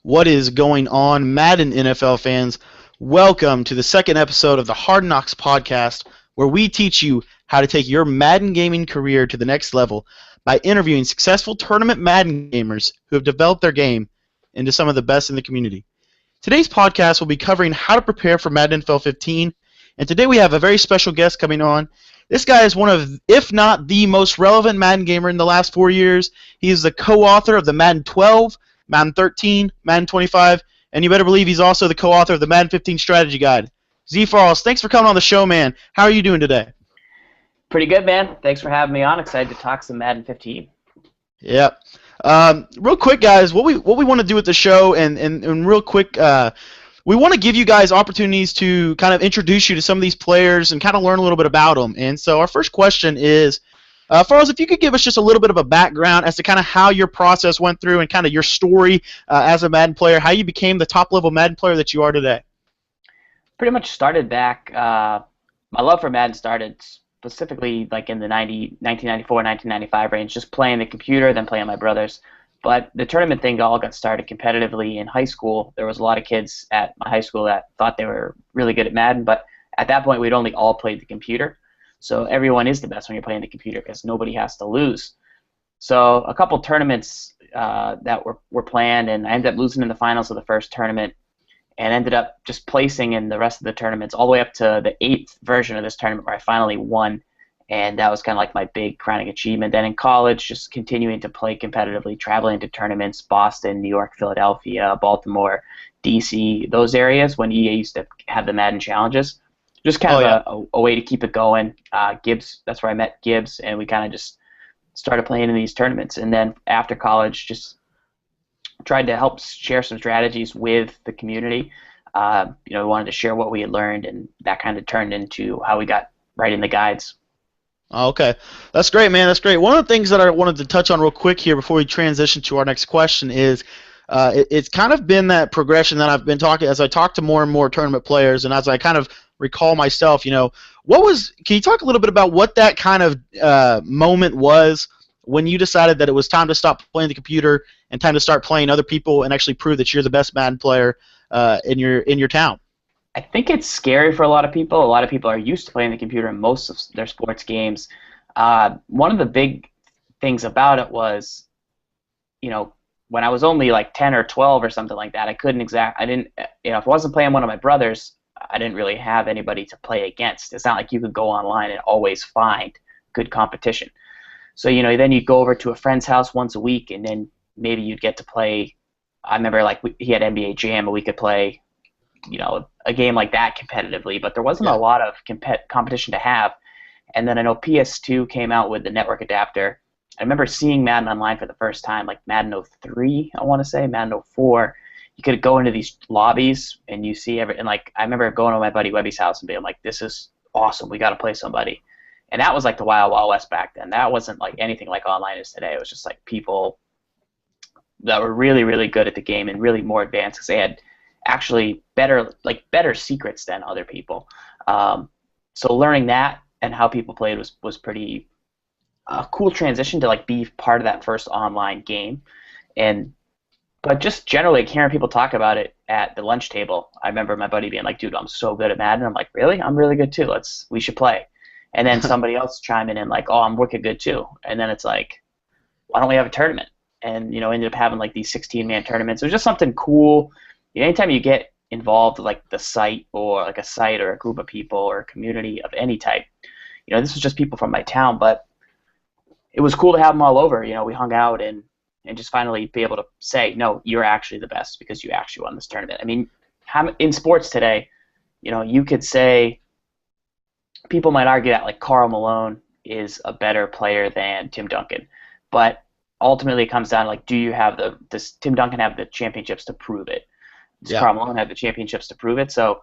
What is going on, Madden NFL fans? Welcome to the second episode of the Hard Knocks Podcast, where we teach you how to take your Madden gaming career to the next level by interviewing successful tournament Madden gamers who have developed their game into some of the best in the community. Today's podcast will be covering how to prepare for Madden NFL 15, and today we have a very special guest coming on. This guy is one of, if not the most relevant Madden gamer in the last 4 years. He is the co-author of the Madden 12, Madden 13, Madden 25, and you better believe he's also the co-author of the Madden 15 Strategy Guide. ZFarls, thanks for coming on the show, man. How are you doing today? Pretty good, man. Thanks for having me on. Excited to talk some Madden 15. Yep. Real quick, guys, what we want to do with the show, and real quick, we want to give you guys opportunities to kind of introduce you to some of these players and kind of learn a little bit about them. And so our first question is, Farls, if you could give us just a little bit of a background as to kind of how your process went through and kind of your story as a Madden player, how you became the top-level Madden player that you are today. Pretty much started back, my love for Madden started specifically like in the 1994, 1995 range, just playing the computer, then playing my brothers. But the tournament thing all got started competitively in high school. There was a lot of kids at my high school that thought they were really good at Madden, but at that point we'd only all played the computer. So everyone is the best when you're playing the computer because nobody has to lose. So a couple tournaments that were planned, and I ended up losing in the finals of the first tournament and ended up just placing in the rest of the tournaments all the way up to the 8th version of this tournament where I finally won. And that was kind of like my big crowning achievement. Then in college, just continuing to play competitively, traveling to tournaments, Boston, New York, Philadelphia, Baltimore, D.C., those areas when EA used to have the Madden challenges. Just kind of a way to keep it going. Gibbs, that's where I met Gibbs, and we kind of just started playing in these tournaments. And then after college, just tried to help share some strategies with the community. We wanted to share what we had learned, and that kind of turned into how we got writing the guides. Okay. That's great, man. That's great. One of the things that I wanted to touch on real quick here before we transition to our next question is it's kind of been that progression that I've been talking as I talk to more and more tournament players, and as I kind of recall myself, can you talk a little bit about what that kind of moment was when you decided that it was time to stop playing the computer and time to start playing other people and actually prove that you're the best Madden player in your town? I think it's scary for a lot of people. A lot of people are used to playing the computer in most of their sports games. One of the big things about it was, when I was only like 10 or 12 or something like that, if I wasn't playing one of my brothers, I didn't really have anybody to play against. It's not like you could go online and always find good competition. So, then you'd go over to a friend's house once a week, and then maybe you'd get to play. I remember he had NBA Jam, and we could play, a game like that competitively, but there wasn't a lot of competition to have. And then I know PS2 came out with the network adapter. I remember seeing Madden online for the first time, like Madden 03, I want to say, Madden 04. You could go into these lobbies and you see and like I remember going to my buddy Webby's house and being like, "This is awesome. We got to play somebody." And that was like the Wild Wild West back then. That wasn't like anything like online is today. It was just like people that were really, really good at the game and really more advanced because they had actually better secrets than other people. So learning that and how people played was pretty cool transition to like be part of that first online game. But just generally hearing people talk about it at the lunch table, I remember my buddy being like, "Dude, I'm so good at Madden." I'm like, "Really? I'm really good too. We should play." And then somebody else chiming in like, "Oh, I'm wicked good too." And then it's like, "Why don't we have a tournament?" And ended up having like these 16-man tournaments. It was just something cool. Anytime you get involved with like the site or like a site or a group of people or a community of any type, this was just people from my town, but it was cool to have them all over. We hung out and just finally be able to say, "No, you're actually the best because you actually won this tournament." I mean, in sports today, you could say people might argue that like Karl Malone is a better player than Tim Duncan, but ultimately it comes down to like, does Tim Duncan have the championships to prove it? Does Karl Malone have the championships to prove it? So,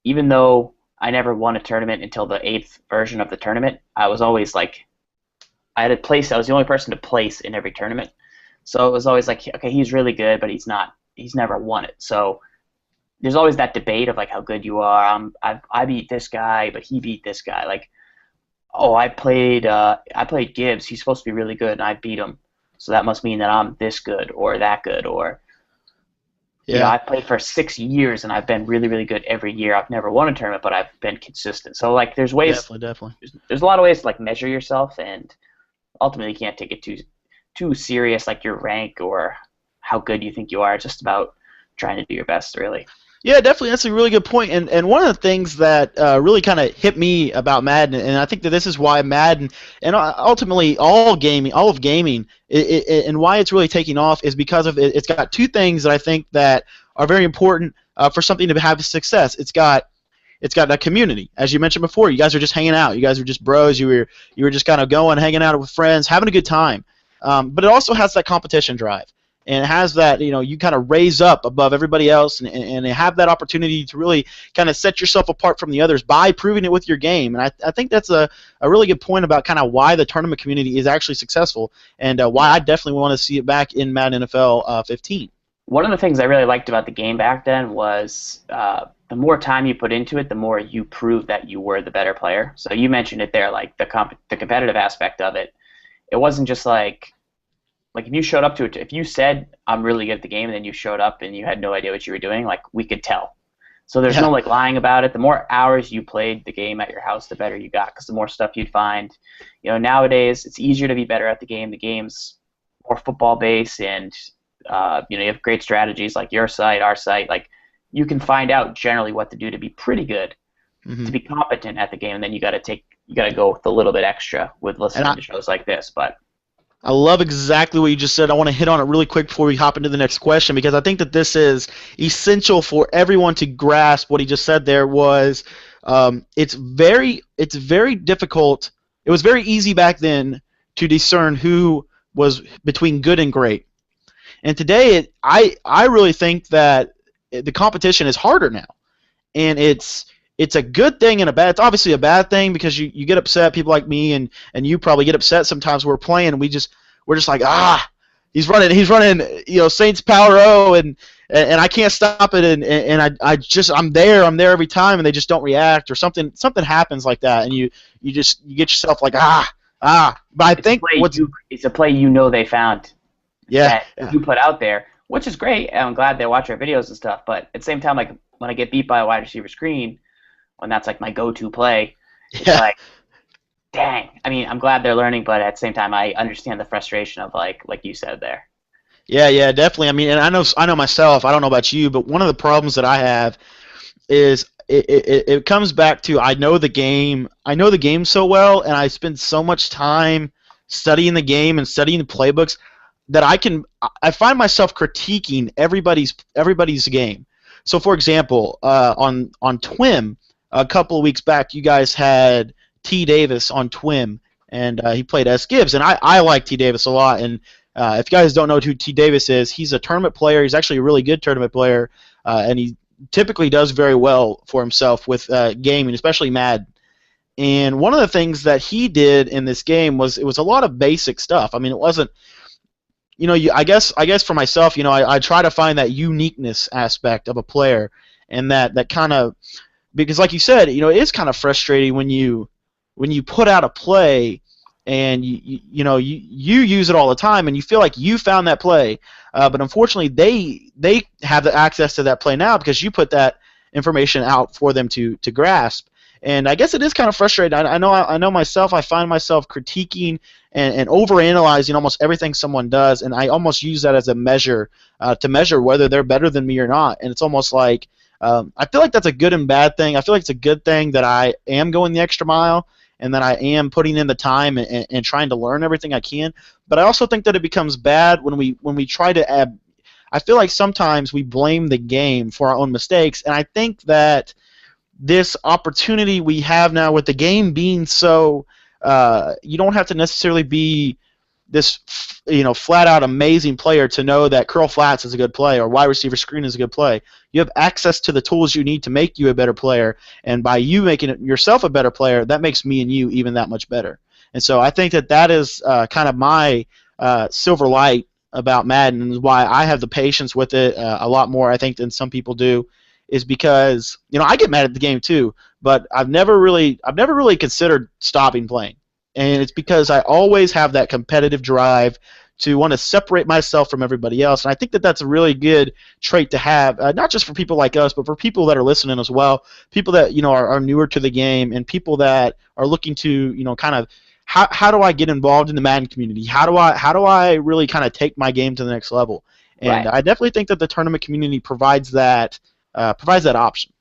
even though I never won a tournament until the 8th version of the tournament, I was always like, I was the only person to place in every tournament. So it was always like, okay, he's really good, but he's never won it. So there's always that debate of like how good you are. I beat this guy, but he beat this guy. Like, oh, I played Gibbs. He's supposed to be really good, and I beat him. So that must mean that I'm this good or that good. Or Yeah. I played for 6 years and I've been really, really good every year. I've never won a tournament, but I've been consistent. So like, there's ways, Definitely. there's a lot of ways to like measure yourself, and ultimately you can't take it too serious, like your rank or how good you think you are. It's just about trying to do your best, really. Yeah, definitely. That's a really good point. And one of the things that really kind of hit me about Madden, and I think that this is why Madden, and ultimately all of gaming, and why it's really taking off is because of it's got two things that I think that are very important for something to have success. It's got a community, as you mentioned before. You guys are just hanging out. You guys are just bros. You were just kind of going, hanging out with friends, having a good time. But it also has that competition drive. And it has that, you kind of raise up above everybody else and have that opportunity to really kind of set yourself apart from the others by proving it with your game. And I think that's a really good point about kind of why the tournament community is actually successful, and why I definitely want to see it back in Madden NFL 15. One of the things I really liked about the game back then was the more time you put into it, the more you proved that you were the better player. So you mentioned it there, like the competitive aspect of it. It wasn't just like if you showed up to it, if you said, I'm really good at the game, and then you showed up and you had no idea what you were doing, like, we could tell. So there's no, like, lying about it. The more hours you played the game at your house, the better you got, because the more stuff you'd find. Nowadays, it's easier to be better at the game. The game's more football-based, and, you have great strategies like your site, our site. Like, you can find out generally what to do to be pretty good, to be competent at the game, and then you got to go with a little bit extra with listening to shows like this, but... I love exactly what you just said. I want to hit on it really quick before we hop into the next question, because I think that this is essential for everyone to grasp what he just said there. It's very difficult. It was very easy back then to discern who was between good and great. And today, I really think that the competition is harder now. And it's a good thing and a bad. It's obviously a bad thing because you get upset. People like me and you probably get upset sometimes. We're playing and we're just like, he's running Saints Power O and I can't stop it and I'm there every time and they just don't react, or something happens like that, and you get yourself like But I think it's a play they found. Yeah. That you put out there, which is great. And I'm glad they watch our videos and stuff. But at the same time, like when I get beat by a wide receiver screen, when that's like my go-to play, it's like, dang. I mean, I'm glad they're learning, but at the same time, I understand the frustration of like you said there. Yeah, definitely. I mean, and I know myself. I don't know about you, but one of the problems that I have is it comes back to I know the game so well, and I spend so much time studying the game and studying the playbooks that I find myself critiquing everybody's game. So, for example, on TWIM, a couple of weeks back, you guys had T. Davis on TWIM, and he played S. Gibbs, and I like T. Davis a lot. And if you guys don't know who T. Davis is, he's a tournament player. He's actually a really good tournament player, and he typically does very well for himself with gaming, especially Madden. And one of the things that he did in this game was a lot of basic stuff. I mean, it wasn't. I guess for myself, I try to find that uniqueness aspect of a player, and that kind of, because like you said, it is kind of frustrating when you put out a play and you use it all the time and you feel like you found that play, but unfortunately they have the access to that play now because you put that information out for them to grasp. And I guess it is kind of frustrating. I know myself. I find myself critiquing and overanalyzing almost everything someone does, and I almost use that as a measure to measure whether they're better than me or not. And it's almost like I feel like that's a good and bad thing. I feel like it's a good thing that I am going the extra mile and that I am putting in the time and trying to learn everything I can. But I also think that it becomes bad when we try to add. I feel like sometimes we blame the game for our own mistakes, and I think that this opportunity we have now with the game being so you don't have to necessarily be this flat out amazing player to know that curl flats is a good play or wide receiver screen is a good play. You have access to the tools you need to make you a better player, and by you making yourself a better player, that makes me and you even that much better. And so I think that is kind of my silver light about Madden, and why I have the patience with it a lot more, I think, than some people do. Is because I get mad at the game too, but I've never really considered stopping playing, and it's because I always have that competitive drive to want to separate myself from everybody else. And I think that that's a really good trait to have, not just for people like us, but for people that are listening as well, people that are newer to the game, and people that are looking to kind of how do I get involved in the Madden community? How do I really kind of take my game to the next level? And Right. I definitely think that the tournament community provides that option.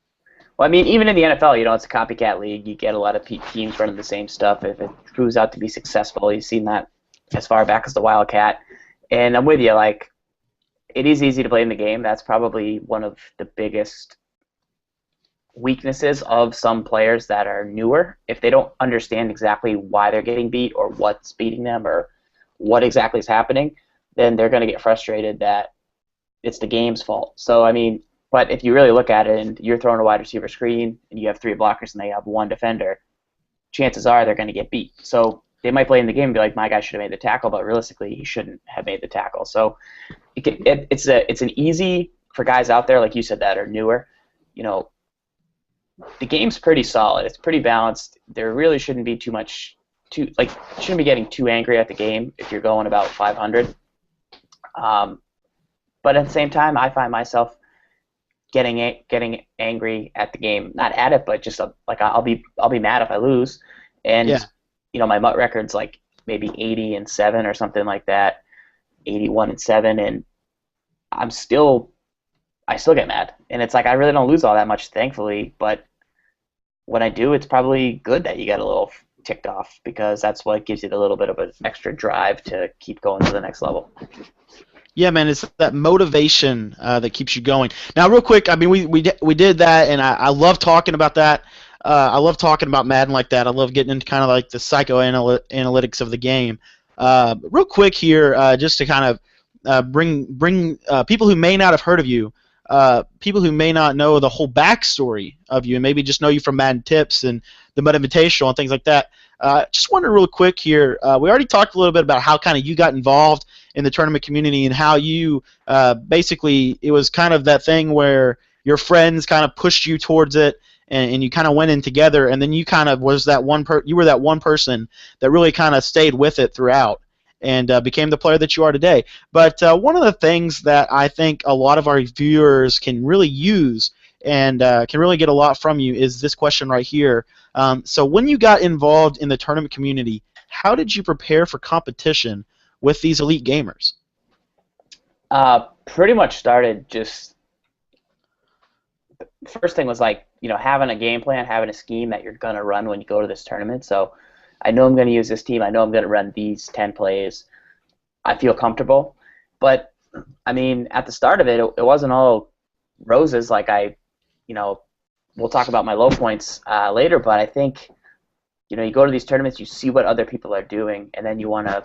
Well, I mean, even in the NFL, it's a copycat league. You get a lot of teams running the same stuff. If it proves out to be successful, you've seen that as far back as the Wildcat. And I'm with you. Like, it is easy to blame the game. That's probably one of the biggest weaknesses of some players that are newer. If they don't understand exactly why they're getting beat or what's beating them or what exactly is happening, then they're going to get frustrated that it's the game's fault. So, I mean, but if you really look at it and you're throwing a wide receiver screen and you have 3 blockers and they have 1 defender, chances are they're going to get beat. So they might play in the game and be like, my guy should have made the tackle, but realistically he shouldn't have made the tackle. So it's an easy for guys out there, like you said, that are newer. The game's pretty solid. It's pretty balanced. There really shouldn't be shouldn't be getting too angry at the game if you're going about 500. But at the same time, I find myself getting angry at the game, not at it, but just like I'll be mad if I lose, and Yeah. my MUT record's like maybe 80-7 or something like that, 81-7, and I still get mad, and it's like I really don't lose all that much, thankfully, but when I do, it's probably good that you get a little ticked off because that's what gives you a little bit of an extra drive to keep going to the next level. Yeah, man, it's that motivation that keeps you going. Now, real quick, I mean, we did that, and I love talking about that. I love talking about Madden like that. I love getting into kind of like the psychoanalytics of the game. Real quick here, just to kind of bring people who may not have heard of you, people who may not know the whole backstory of you, and maybe just know you from Madden Tips and the MUT Invitational and things like that. Just wonder real quick here. We already talked a little bit about how kind of you got involved in the tournament community and how you basically it was kind of that thing where your friends kind of pushed you towards it, and you kind of went in together, and then you kind of was that you were that one person that really kind of stayed with it throughout and became the player that you are today. But one of the things that I think a lot of our viewers can really use and can really get a lot from you is this question right here. So when you got involved in the tournament community, how did you prepare for competition with these elite gamers? Pretty much started just first thing was like having a game plan, having a scheme that you're gonna run when you go to this tournament. So I know I'm gonna use this team. I know I'm gonna run these 10 plays. I feel comfortable, but I mean at the start of it, it wasn't all roses. Like we'll talk about my low points later, but I think you go to these tournaments, you see what other people are doing, and then you want to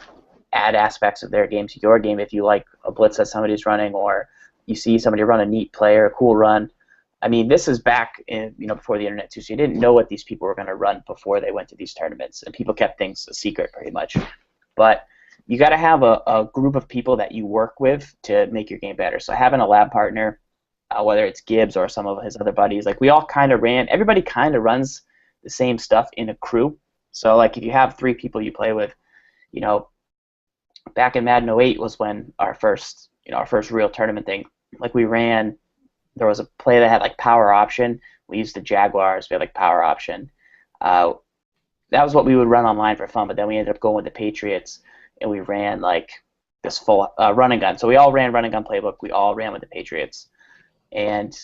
add aspects of their game to your game if you like a blitz that somebody's running, or you see somebody run a neat play or a cool run. I mean, this is back in before the internet too, so you didn't know what these people were going to run before they went to these tournaments, and people kept things a secret pretty much. But you got to have a group of people that you work with to make your game better. So having a lab partner, whether it's Gibbs or some of his other buddies, like we all kind of everybody kind of runs the same stuff in a crew. So like if you have 3 people you play with, back in Madden 08 was when our first real tournament thing. Like there was a play that had like power option. We used the Jaguars. We had like power option. That was what we would run online for fun. But then we ended up going with the Patriots, and we ran like this full run and gun. So we all ran run and gun playbook. We all ran with the Patriots, and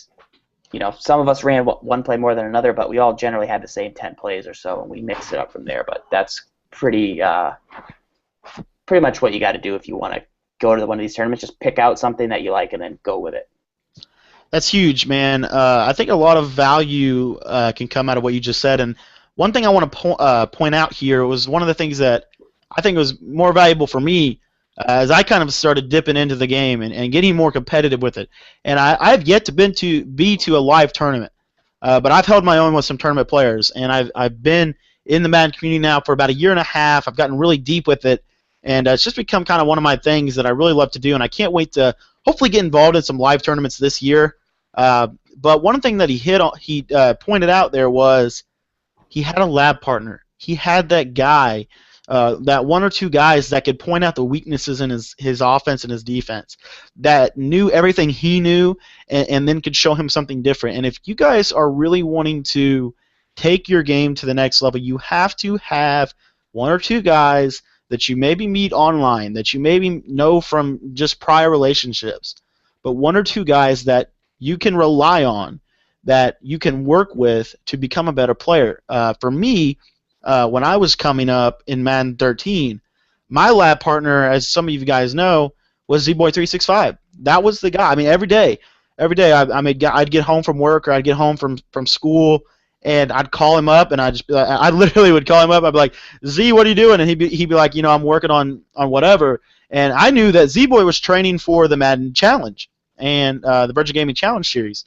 some of us ran one play more than another, but we all generally had the same 10 plays or so, and we mixed it up from there. But that's pretty much what you got to do if you want to go to one of these tournaments. Just pick out something that you like and then go with it. That's huge, man. I think a lot of value can come out of what you just said. And one thing I want to point out here was one of the things that I think was more valuable for me as I kind of started dipping into the game and getting more competitive with it. And I've yet to be to a live tournament, but I've held my own with some tournament players, and I've been in the Madden community now for about a year and a half. I've gotten really deep with it, and it's just become kind of one of my things that I really love to do, and I can't wait to hopefully get involved in some live tournaments this year. But one thing that he pointed out there was he had a lab partner. He had that guy that one or two guys that could point out the weaknesses in his offense and his defense, that knew everything he knew and then could show him something different. And if you guys are really wanting to take your game to the next level, you have to have one or two guys that you maybe meet online, that you maybe know from just prior relationships, but one or two guys that you can rely on, that you can work with to become a better player. For me, when I was coming up in Madden 13, my lab partner, as some of you guys know, was ZBoy365. That was the guy. I mean, every day, I'd get home from work or I'd get home from school, and I'd call him up, and I literally would call him up. I'd be like, Z, what are you doing? And he'd be like, I'm working on whatever. And I knew that Z-Boy was training for the Madden Challenge and the Virgin Gaming Challenge series.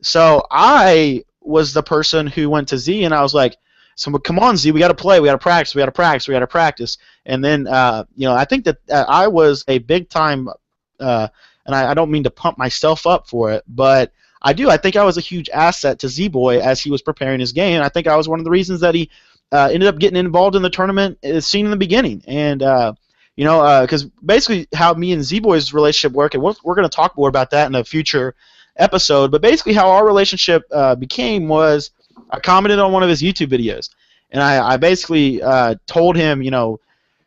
So I was the person who went to Z, and I was like, so come on, Z, we got to play, we got to practice, we got to practice, we got to practice. And then, I think that I was a big time, and I don't mean to pump myself up for it, but I do. I think I was a huge asset to Z-Boy as he was preparing his game. I think I was one of the reasons that he ended up getting involved in the tournament seen in the beginning. And, because basically how me and Z-Boy's relationship worked, and we're going to talk more about that in a future episode, but basically how our relationship became was I commented on one of his YouTube videos, and I basically told him,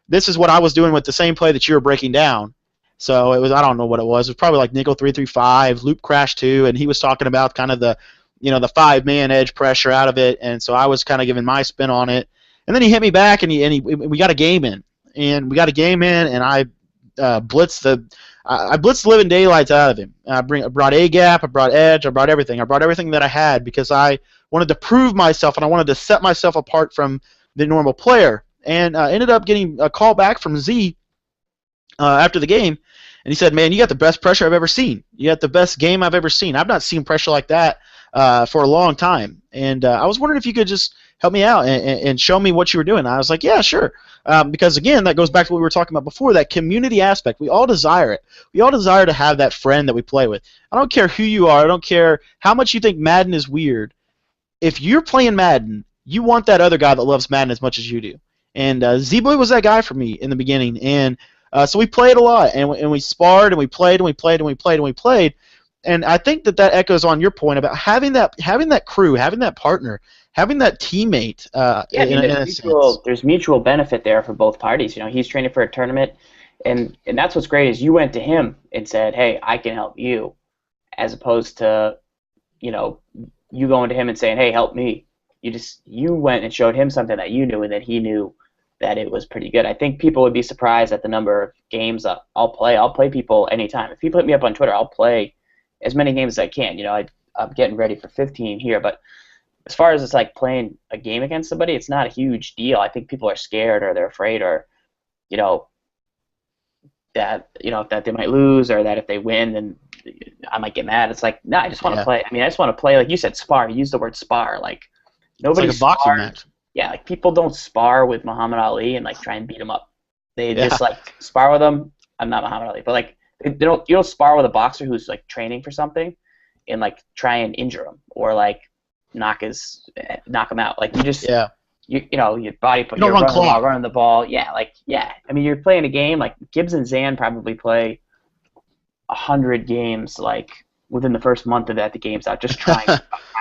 this is what I was doing with the same play that you were breaking down. So it was, I don't know what it was. It was probably like nickel 3-3-5, loop crash 2, and he was talking about kind of the, the 5-man edge pressure out of it, and so I was kind of giving my spin on it. And then he hit me back, and we got a game in, and I blitzed the living daylights out of him. I brought A gap, I brought edge, I brought everything. I brought everything that I had because I wanted to prove myself, and I wanted to set myself apart from the normal player. And ended up getting a call back from Z after the game, and he said, man, you got the best pressure I've ever seen. You got the best game I've ever seen. I've not seen pressure like that for a long time. And I was wondering if you could just help me out and show me what you were doing. And I was like, yeah, sure. Because, again, that goes back to what we were talking about before, that community aspect. We all desire it. We all desire to have that friend that we play with. I don't care who you are. I don't care how much you think Madden is weird. If you're playing Madden, you want that other guy that loves Madden as much as you do. And Z-Boy was that guy for me in the beginning. And so we played a lot, and we sparred, and we played, and we played, and we played, and we played. And I think that echoes on your point about having that crew, having that partner, having that teammate. There's mutual benefit there for both parties. He's training for a tournament, and that's what's great is you went to him and said, hey, I can help you, as opposed to, you going to him and saying, hey, help me. You went and showed him something that you knew, and then he knew that it was pretty good. I think people would be surprised at the number of games I'll play. I'll play people anytime. If people hit me up on Twitter, I'll play as many games as I can. I'm getting ready for 15 here, but as far as it's like playing a game against somebody, it's not a huge deal. I think people are scared or they're afraid or, that they might lose or that if they win, then I might get mad. It's like, no, I just want to play. I mean, I just want to play, like you said, spar. You used the word spar. Like nobody it's like a boxing match. Yeah, like people don't spar with Muhammad Ali and like try and beat him up. They just like spar with him. I'm not Muhammad Ali, but like you don't spar with a boxer who's like training for something and like try and injure him or like knock him out. Like you just your body put you're running the ball. I mean, you're playing a game like Gibbs and Zan probably play 100 games like within the first month of that the game's out, just trying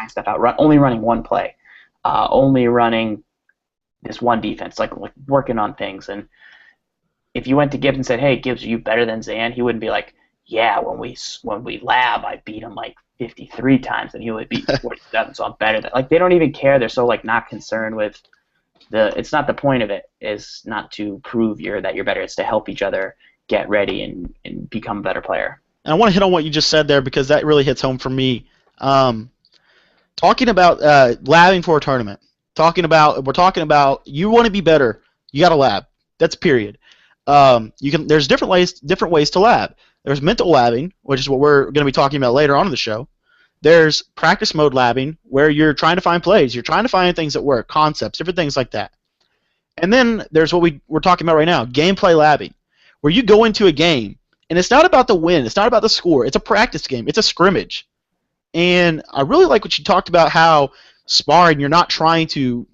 stuff out. Only running one play. Only running this one defense, like working on things. And if you went to Gibbs and said, hey, Gibbs, are you better than Zan? He wouldn't be like, yeah, when we lab, I beat him like 53 times, and he would beat 47, so I'm better than. Like, they don't even care. They're so like not concerned with it's not the point of it is not to prove that you're better. It's to help each other get ready and become a better player. And I want to hit on what you just said there because that really hits home for me. Talking about labbing for a tournament. We're talking about you want to be better. You got to lab. That's period. There's different ways to lab. There's mental labbing, which is what we're going to be talking about later on in the show. There's practice mode labbing, where you're trying to find plays. You're trying to find things that work, concepts, different things like that. And then there's what we're talking about right now, gameplay labbing, where you go into a game, and it's not about the win. It's not about the score. It's a practice game. It's a scrimmage. And I really like what you talked about, how sparring, you're not trying to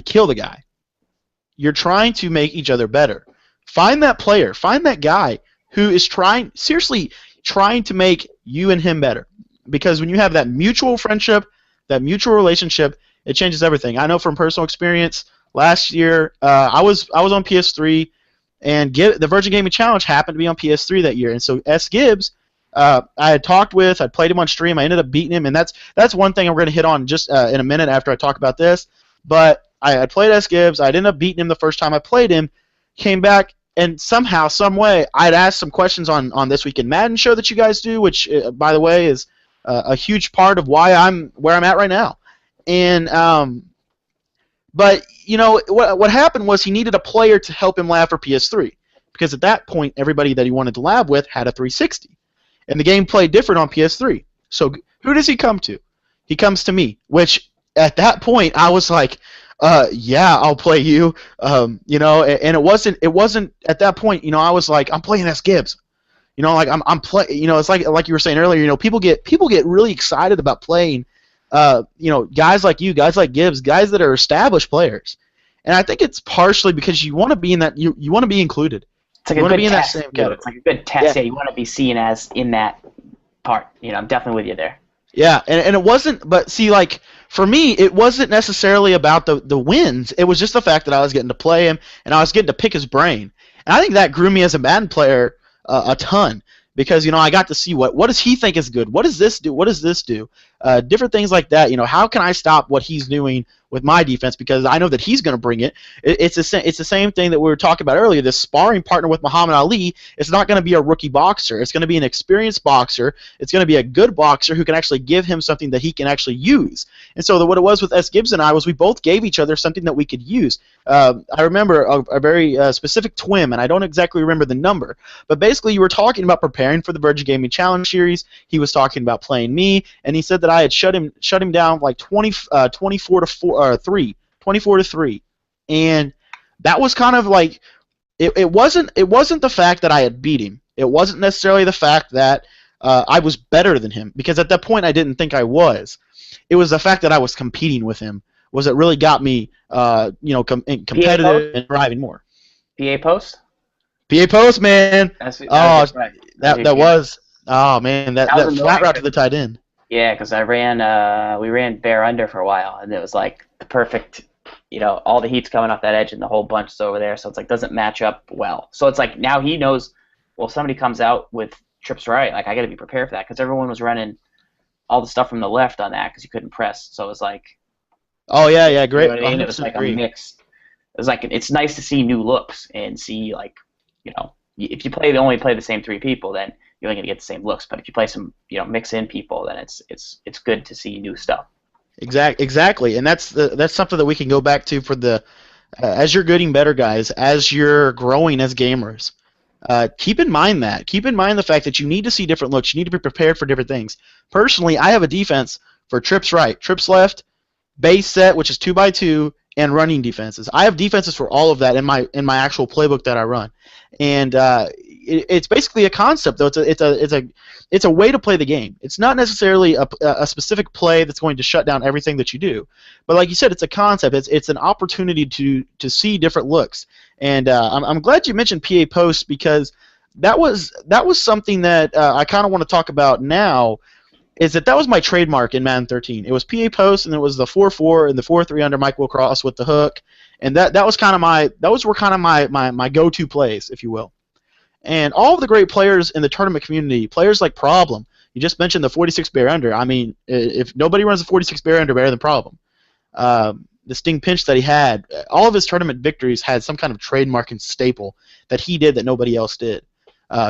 kill the guy. you're trying to make each other better. Find that player, find that guy who is seriously trying to make you and him better. Because when you have that mutual friendship, that mutual relationship, it changes everything. I know from personal experience. Last year, I was on PS3, and the Virgin Gaming Challenge happened to be on PS3 that year. And so S. Gibbs, I had talked with, I played him on stream, I ended up beating him, and that's one thing I'm going to hit on just in a minute after I talk about this. But I played S. Gibbs, I ended up beating him the first time I played him, came back, and somehow, some way, I'd asked some questions on This Week in Madden show that you guys do, which, by the way, is a huge part of why I'm where I'm at right now. And but you know what happened was he needed a player to help him lab for PS3, because at that point everybody that he wanted to lab with had a 360, and the game played different on PS3. So who does he come to? He comes to me, which at that point I was like, yeah, I'll play you. You know, and it wasn't at that point. You know, I was like, I'm playing S. Gibbs. You know, like I'm playing. You know, it's like you were saying earlier. You know, people get really excited about playing. You know, guys like you, guys like Gibbs, guys that are established players, and I think it's partially because you want to be in that. You want to be included. It's like you a want to good be in that test. same category. It's like a good test. Yeah, you want to be seen as in that part. You know, I'm definitely with you there. Yeah, and it wasn't. But see, like for me, it wasn't necessarily about the wins. It was just the fact that I was getting to play him and I was getting to pick his brain, and I think that grew me as a Madden player a ton. Because, you know, I got to see what does he think is good? What does this do? What does this do? Different things like that. You know, how can I stop what he's doing with my defense? Because I know that he's going to bring it. It's the same thing that we were talking about earlier. This sparring partner with Muhammad Ali, it's not going to be a rookie boxer. It's going to be an experienced boxer. It's going to be a good boxer who can actually give him something that he can actually use. And so what it was with S. Gibbs and I was we both gave each other something that we could use. I remember a very specific twin, and I don't exactly remember the number. But basically, you were talking about preparing for the Virgin Gaming Challenge series. He was talking about playing me, and he said that I had shut him down like 24 to 3, and that was kind of like it wasn't the fact that I had beat him. It wasn't necessarily the fact that I was better than him, because at that point I didn't think I was. It was the fact that I was competing with him was it really got me you know competitive and driving more. PA post. PA post, man. That's right. That was. Oh man, that was flat route to the tight end. Yeah, because we ran bear under for a while, and it was like the perfect, you know, all the heat's coming off that edge and the whole bunch is over there, so it's like doesn't match up well. So it's like now he knows, well, if somebody comes out with trips right, like I got to be prepared for that, because everyone was running all the stuff from the left on that because you couldn't press. So it was like, oh yeah, great. You know what I mean? It was like a mix. It was like it's nice to see new looks and see, like, you know, if you only play the same 3 people, then you're only gonna get the same looks. But if you play some, you know, mix in people, then it's good to see new stuff. Exactly, and that's something that we can go back to for the as you're getting better, guys, as you're growing as gamers. Keep in mind the fact that you need to see different looks. You need to be prepared for different things. Personally, I have a defense for trips right, trips left, base set, which is 2x2, and running defenses. I have defenses for all of that in my actual playbook that I run, and it's basically a concept, though. It's a way to play the game. It's not necessarily a specific play that's going to shut down everything that you do, but like you said, it's a concept. It's an opportunity to see different looks, and I'm glad you mentioned PA post, because that was something that I kind of want to talk about now. Is that was my trademark in Madden 13. It was PA post, and it was the 4-4 and the 4-3 under Mike Wilcross with the hook, and that was kind of my go-to plays, if you will. And all of the great players in the tournament community, players like Problem, you just mentioned the 46 bear under. I mean, if nobody runs the 46 bear under better than Problem, the sting pinch that he had, all of his tournament victories had some kind of trademark and staple that he did that nobody else did.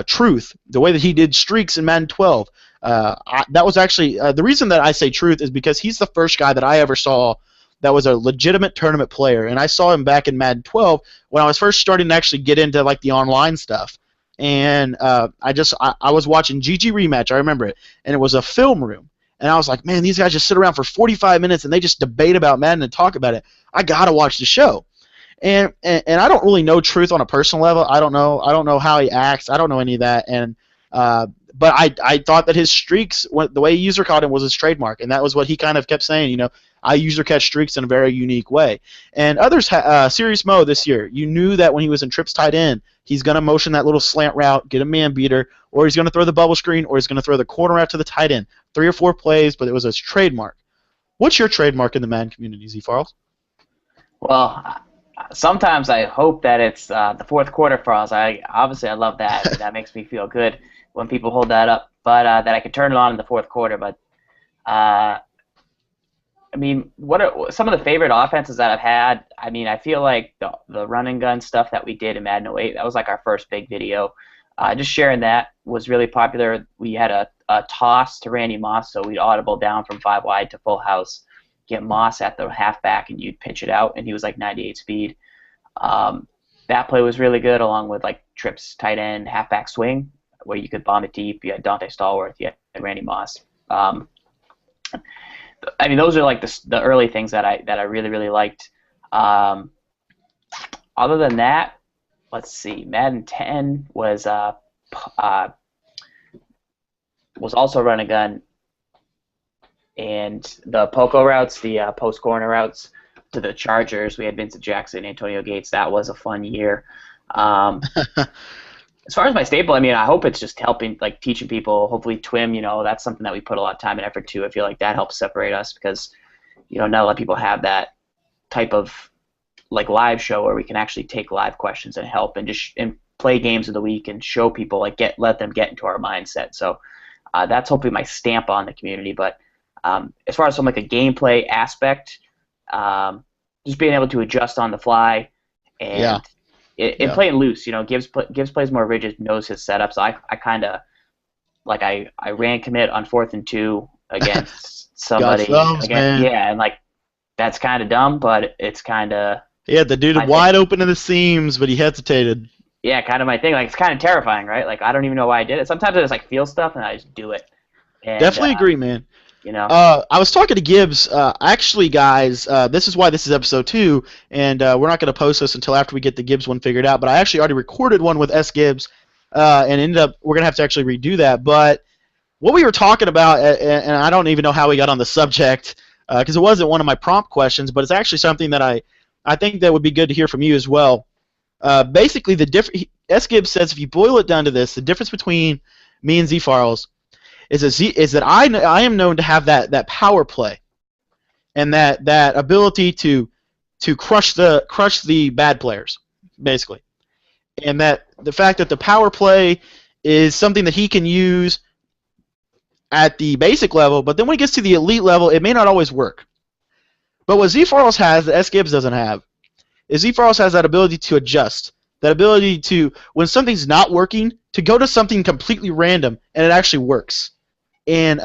Truth, the way that he did streaks in Madden 12. That was actually the reason that I say Truth is because he's the first guy that I ever saw that was a legitimate tournament player, and I saw him back in Madden 12 when I was first starting to actually get into like the online stuff. And I was watching GG Rematch, I remember it, and it was a film room, and I was like, man, these guys just sit around for 45 minutes and they just debate about Madden and talk about it. I gotta watch the show. And I don't really know Truth on a personal level. I don't know how he acts. I don't know any of that. And But I thought that his streaks, the way he user caught him, was his trademark, and that was what he kind of kept saying. I user catch streaks in a very unique way. And others, Serious Mo this year, you knew that when he was in trips tight end, he's going to motion that little slant route, get a man beater, or he's going to throw the bubble screen, or he's going to throw the corner out to the tight end. 3 or 4 plays, but it was his trademark. What's your trademark in the Madden community, ZFarls? Well, sometimes I hope that it's the fourth quarter Farls. I love that. That makes me feel good when people hold that up. But that I could turn it on in the fourth quarter. But what are some of the favorite offenses that I've had? I feel like the run and gun stuff that we did in Madden 08, that was like our first big video. Just sharing that was really popular. We had a toss to Randy Moss, so we'd audible down from 5 wide to full house, get Moss at the halfback, and you'd pitch it out, and he was like 98 speed. That play was really good, along with like trips, tight end, halfback swing, where you could bomb it deep. You had Dante Stallworth, you had Randy Moss. Those are like the early things that I really, really liked. Other than that, let's see. Madden 10 was also run and gun, and the Poco routes, the post corner routes to the Chargers. We had Vincent Jackson, Antonio Gates. That was a fun year. As far as my staple, I hope it's just helping, like teaching people. Hopefully, TWIM, that's something that we put a lot of time and effort to. I feel like that helps separate us because, not a lot of people have that type of like live show where we can actually take live questions and help and just and play games of the week and show people, like let them get into our mindset. So that's hopefully my stamp on the community. But as far as from like a gameplay aspect, just being able to adjust on the fly and playing loose, Gibbs plays more rigid, knows his setup. So I kind of like I ran commit on 4th and 2 against somebody. And like that's kind of dumb, but it's kind of the dude wide open in the seams, but he hesitated. Yeah, kind of my thing. Like it's kind of terrifying, right? Like I don't even know why I did it. Sometimes I just like feel stuff and I just do it. And, definitely agree, man. I was talking to Gibbs. Actually, guys, this is why this is episode 2, and we're not going to post this until after we get the Gibbs one figured out. But I actually already recorded one with S. Gibbs, and we're going to have to actually redo that. But what we were talking about, and I don't even know how we got on the subject, because it wasn't one of my prompt questions, but it's actually something that I think that would be good to hear from you as well. Basically, S. Gibbs says if you boil it down to this, the difference between me and ZFarls is that I am known to have that power play, and that ability to crush the bad players, basically, and that the fact that the power play is something that he can use at the basic level, but then when he gets to the elite level, it may not always work. But what ZFarls has that S. Gibbs doesn't have is ZFarls has that ability to adjust, that ability to, when something's not working, to go to something completely random and it actually works. And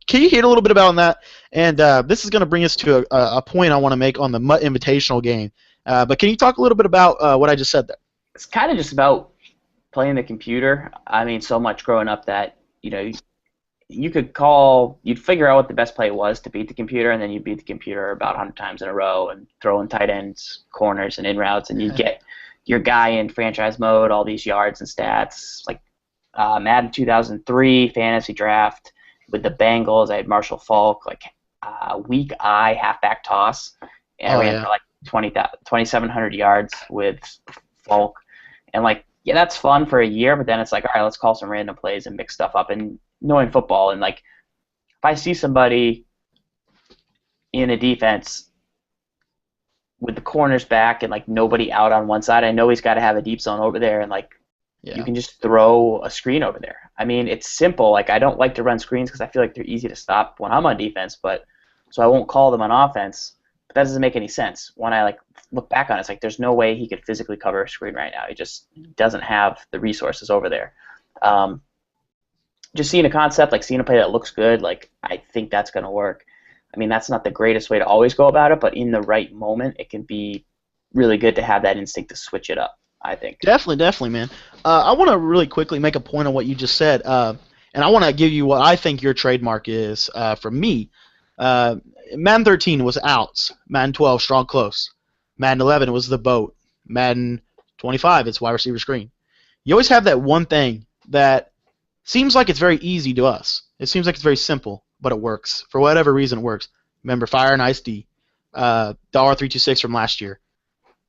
can you hear a little bit about that? And this is going to bring us to a point I want to make on the MUT Invitational game. But can you talk a little bit about what I just said there? It's kind of just about playing the computer. So much growing up that, you'd figure out what the best play was to beat the computer, and then you'd beat the computer about 100 times in a row and throw in tight ends, corners, and in routes, and you'd get your guy in franchise mode, all these yards and stats. Like Madden 2003 fantasy draft with the Bengals, I had Marshall Faulk, like weak eye halfback toss, and I ran for like 2,700 yards with Faulk, and like that's fun for a year, but then it's like, all right, let's call some random plays and mix stuff up. And knowing football, and like if I see somebody in a defense with the corners back and like nobody out on one side, I know he's got to have a deep zone over there, and like you can just throw a screen over there. It's simple. Like I don't like to run screens because I feel like they're easy to stop when I'm on defense, but so I won't call them on offense. But that doesn't make any sense. When I like look back on it, it's like there's no way he could physically cover a screen right now. He just doesn't have the resources over there. Just seeing a concept, like seeing a play that looks good, like I think that's going to work. That's not the greatest way to always go about it, but in the right moment, it can be really good to have that instinct to switch it up, I think. Definitely, man. I want to really quickly make a point on what you just said, and I want to give you what I think your trademark is from me. Madden 13 was outs. Madden 12, strong close. Madden 11 was the boat. Madden 25, it's wide receiver screen. You always have that one thing that seems like it's very easy to us. It seems like it's very simple, but it works. For whatever reason, it works. Remember, Fire and Ice D, $326 from last year.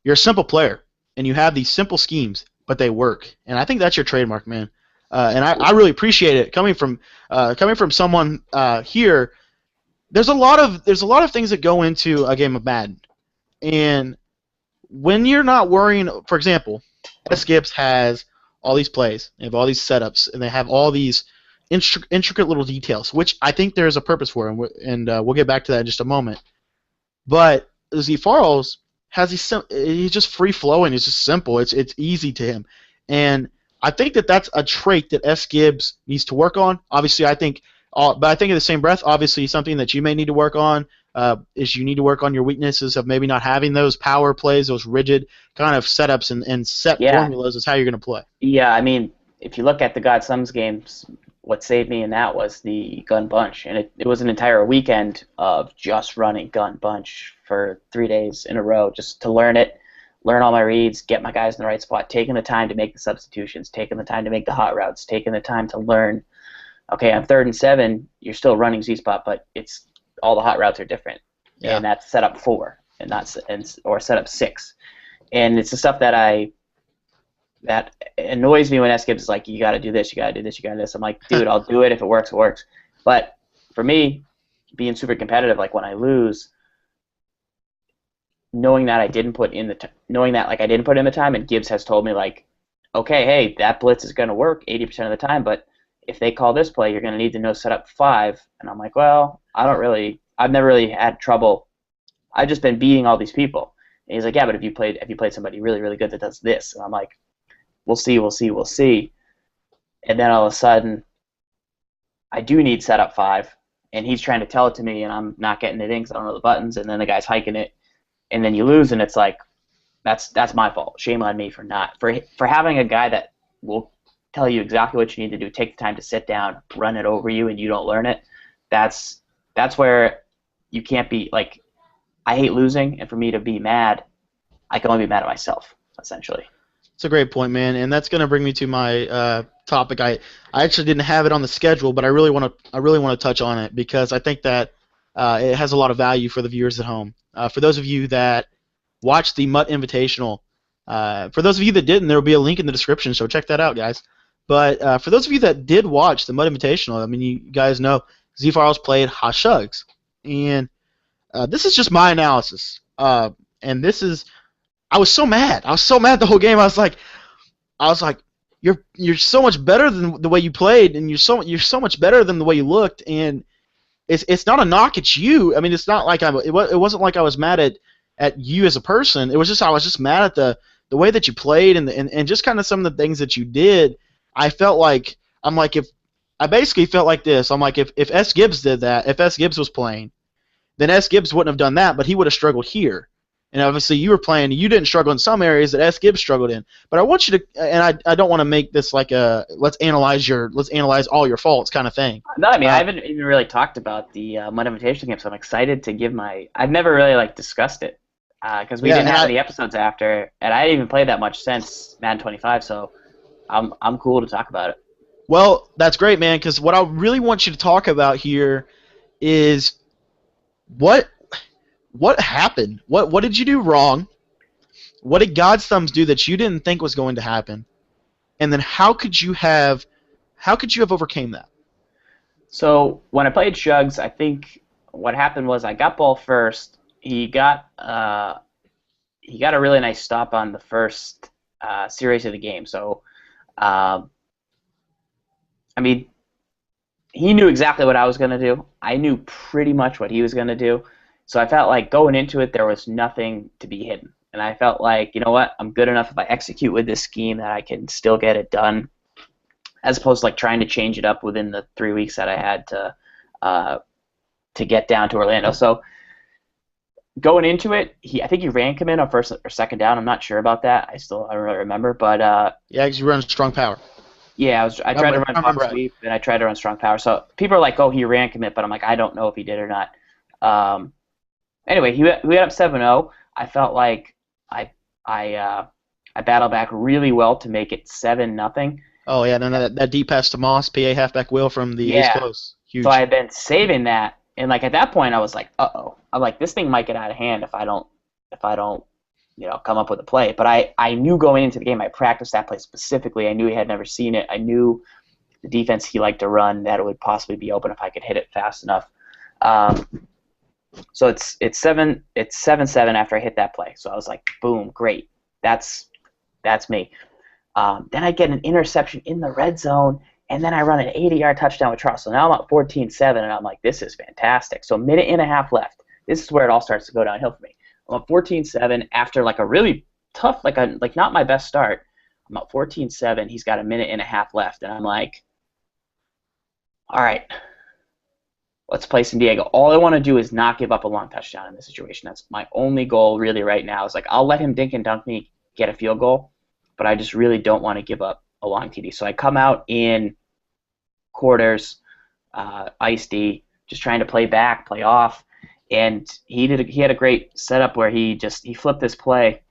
You're a simple player, and you have these simple schemes, but they work. And I think that's your trademark, man. And I really appreciate it coming from someone here. There's a lot of things that go into a game of Madden, and when you're not worrying, for example, S. Gibbs has all these plays, they have all these setups, and they have all these intricate little details, which I think there's a purpose for, and we'll get back to that in just a moment. But ZFarls has he's just free flowing. It's just simple. It's easy to him, and I think that's a trait that S. Gibbs needs to work on. Obviously, I think in the same breath, obviously something that you may need to work on is you need to work on your weaknesses of maybe not having those power plays, those rigid kind of setups and set formulas is how you're going to play. Yeah, I mean, if you look at the God Sums games, what saved me in that was the gun bunch, and it was an entire weekend of just running gun bunch for 3 days in a row just to learn it, learn all my reads, get my guys in the right spot, taking the time to make the substitutions, taking the time to make the hot routes, taking the time to learn, okay, on 3rd and 7, you're still running Z-spot, but it's all the hot routes are different, and that's setup 4, or setup 6, and it's the stuff that annoys me when S. Gibbs is like, you got to do this, you got to do this, you got to do this. I'm like, dude, I'll do it if it works, it works. But for me, being super competitive, like when I lose, knowing that I didn't put in the time, and Gibbs has told me like, okay, hey, that blitz is going to work 80% of the time, but if they call this play, you're going to need to know setup 5. And I'm like, well, I've never really had trouble. I've just been beating all these people. And he's like, yeah, but if you played somebody really, really good that does this, and I'm like, we'll see. And then all of a sudden, I do need setup 5, and he's trying to tell it to me, and I'm not getting it in because I don't know the buttons, and then the guy's hiking it, and then you lose, and it's like, that's my fault. Shame on me for having a guy that will tell you exactly what you need to do, take the time to sit down, run it over you, and you don't learn it. That's where you can't be, like, I hate losing, and for me to be mad, I can only be mad at myself, essentially. It's a great point, man, and that's going to bring me to my topic. I actually didn't have it on the schedule, but I really want to touch on it because I think that it has a lot of value for the viewers at home. For those of you that watched the MUT Invitational, for those of you that didn't, there will be a link in the description, so check that out, guys. But for those of you that did watch the MUT Invitational, I mean, you guys know ZFarls played Hot Shugs, and this is just my analysis. And this is, I was so mad. I was so mad the whole game. I was like, you're so much better than the way you played, and you're so much better than the way you looked. And it's not a knock at you. I mean, it's not like it wasn't like I was mad at you as a person. It was just I was just mad at the way that you played and just kind of some of the things that you did. I felt like I basically felt like this. I'm like, if S. Gibbs did that, if S. Gibbs was playing, then S. Gibbs wouldn't have done that, but he would have struggled here. And obviously you were playing, you didn't struggle in some areas that S. Gibbs struggled in. But I want you to, and I don't want to make this like a let's analyze all your faults kind of thing. No, I mean I haven't even really talked about the MUT Invitational game, so I'm excited to give I've never really discussed it because we didn't have any episodes after, and I didn't even play that much since Madden 25, so I'm cool to talk about it. Well, that's great, man, because what I really want you to talk about here is what happened? What did you do wrong? What did God's thumbs do that you didn't think was going to happen? And then how could you have overcame that? So when I played Shugs, I think what happened was I got ball first. He got a really nice stop on the first series of the game. So I mean, he knew exactly what I was going to do. I knew pretty much what he was going to do. So I felt like going into it, there was nothing to be hidden. And I felt like, you know what, I'm good enough if I execute with this scheme that I can still get it done, as opposed to trying to change it up within the 3 weeks that I had to get down to Orlando. So going into it, I think he ran command on first or second down. I'm not sure about that. I don't really remember. But yeah, because you run strong power. Yeah, I tried to run pop sweep, and I tried to run strong power. So people are like, oh, he ran commit, but I'm like, I don't know if he did or not. Anyway, we went up 7-0. I felt like I battled back really well to make it 7-0, Oh yeah, no, that deep pass to Moss, PA halfback Will from the Ace Yeah. Close, So I huge. had been saving that, and like at that point, I was like, "Uh-oh!" I'm like, "This thing might get out of hand if I don't, come up with a play." But I knew going into the game, I practiced that play specifically. I knew he had never seen it. I knew the defense he liked to run that it would possibly be open if I could hit it fast enough. Um, so it's 7-7 after I hit that play. So I was like, "Boom, great, that's me." Then I get an interception in the red zone, and then I run an 80-yard touchdown with Charles. So now I'm at 14-7, and I'm like, this is fantastic. So a minute and a half left. This is where it all starts to go downhill for me. I'm at 14-7 after like a really tough, like not my best start. I'm at 14-7. He's got a minute and a half left, and I'm like, all right, let's play San Diego. All I want to do is not give up a long touchdown in this situation. That's my only goal really right now. Is like I'll let him dink and dunk me, get a field goal, but I just really don't want to give up a long TD. So I come out in quarters, ice D, just trying to play back, play off, and he had a great setup where he flipped this play.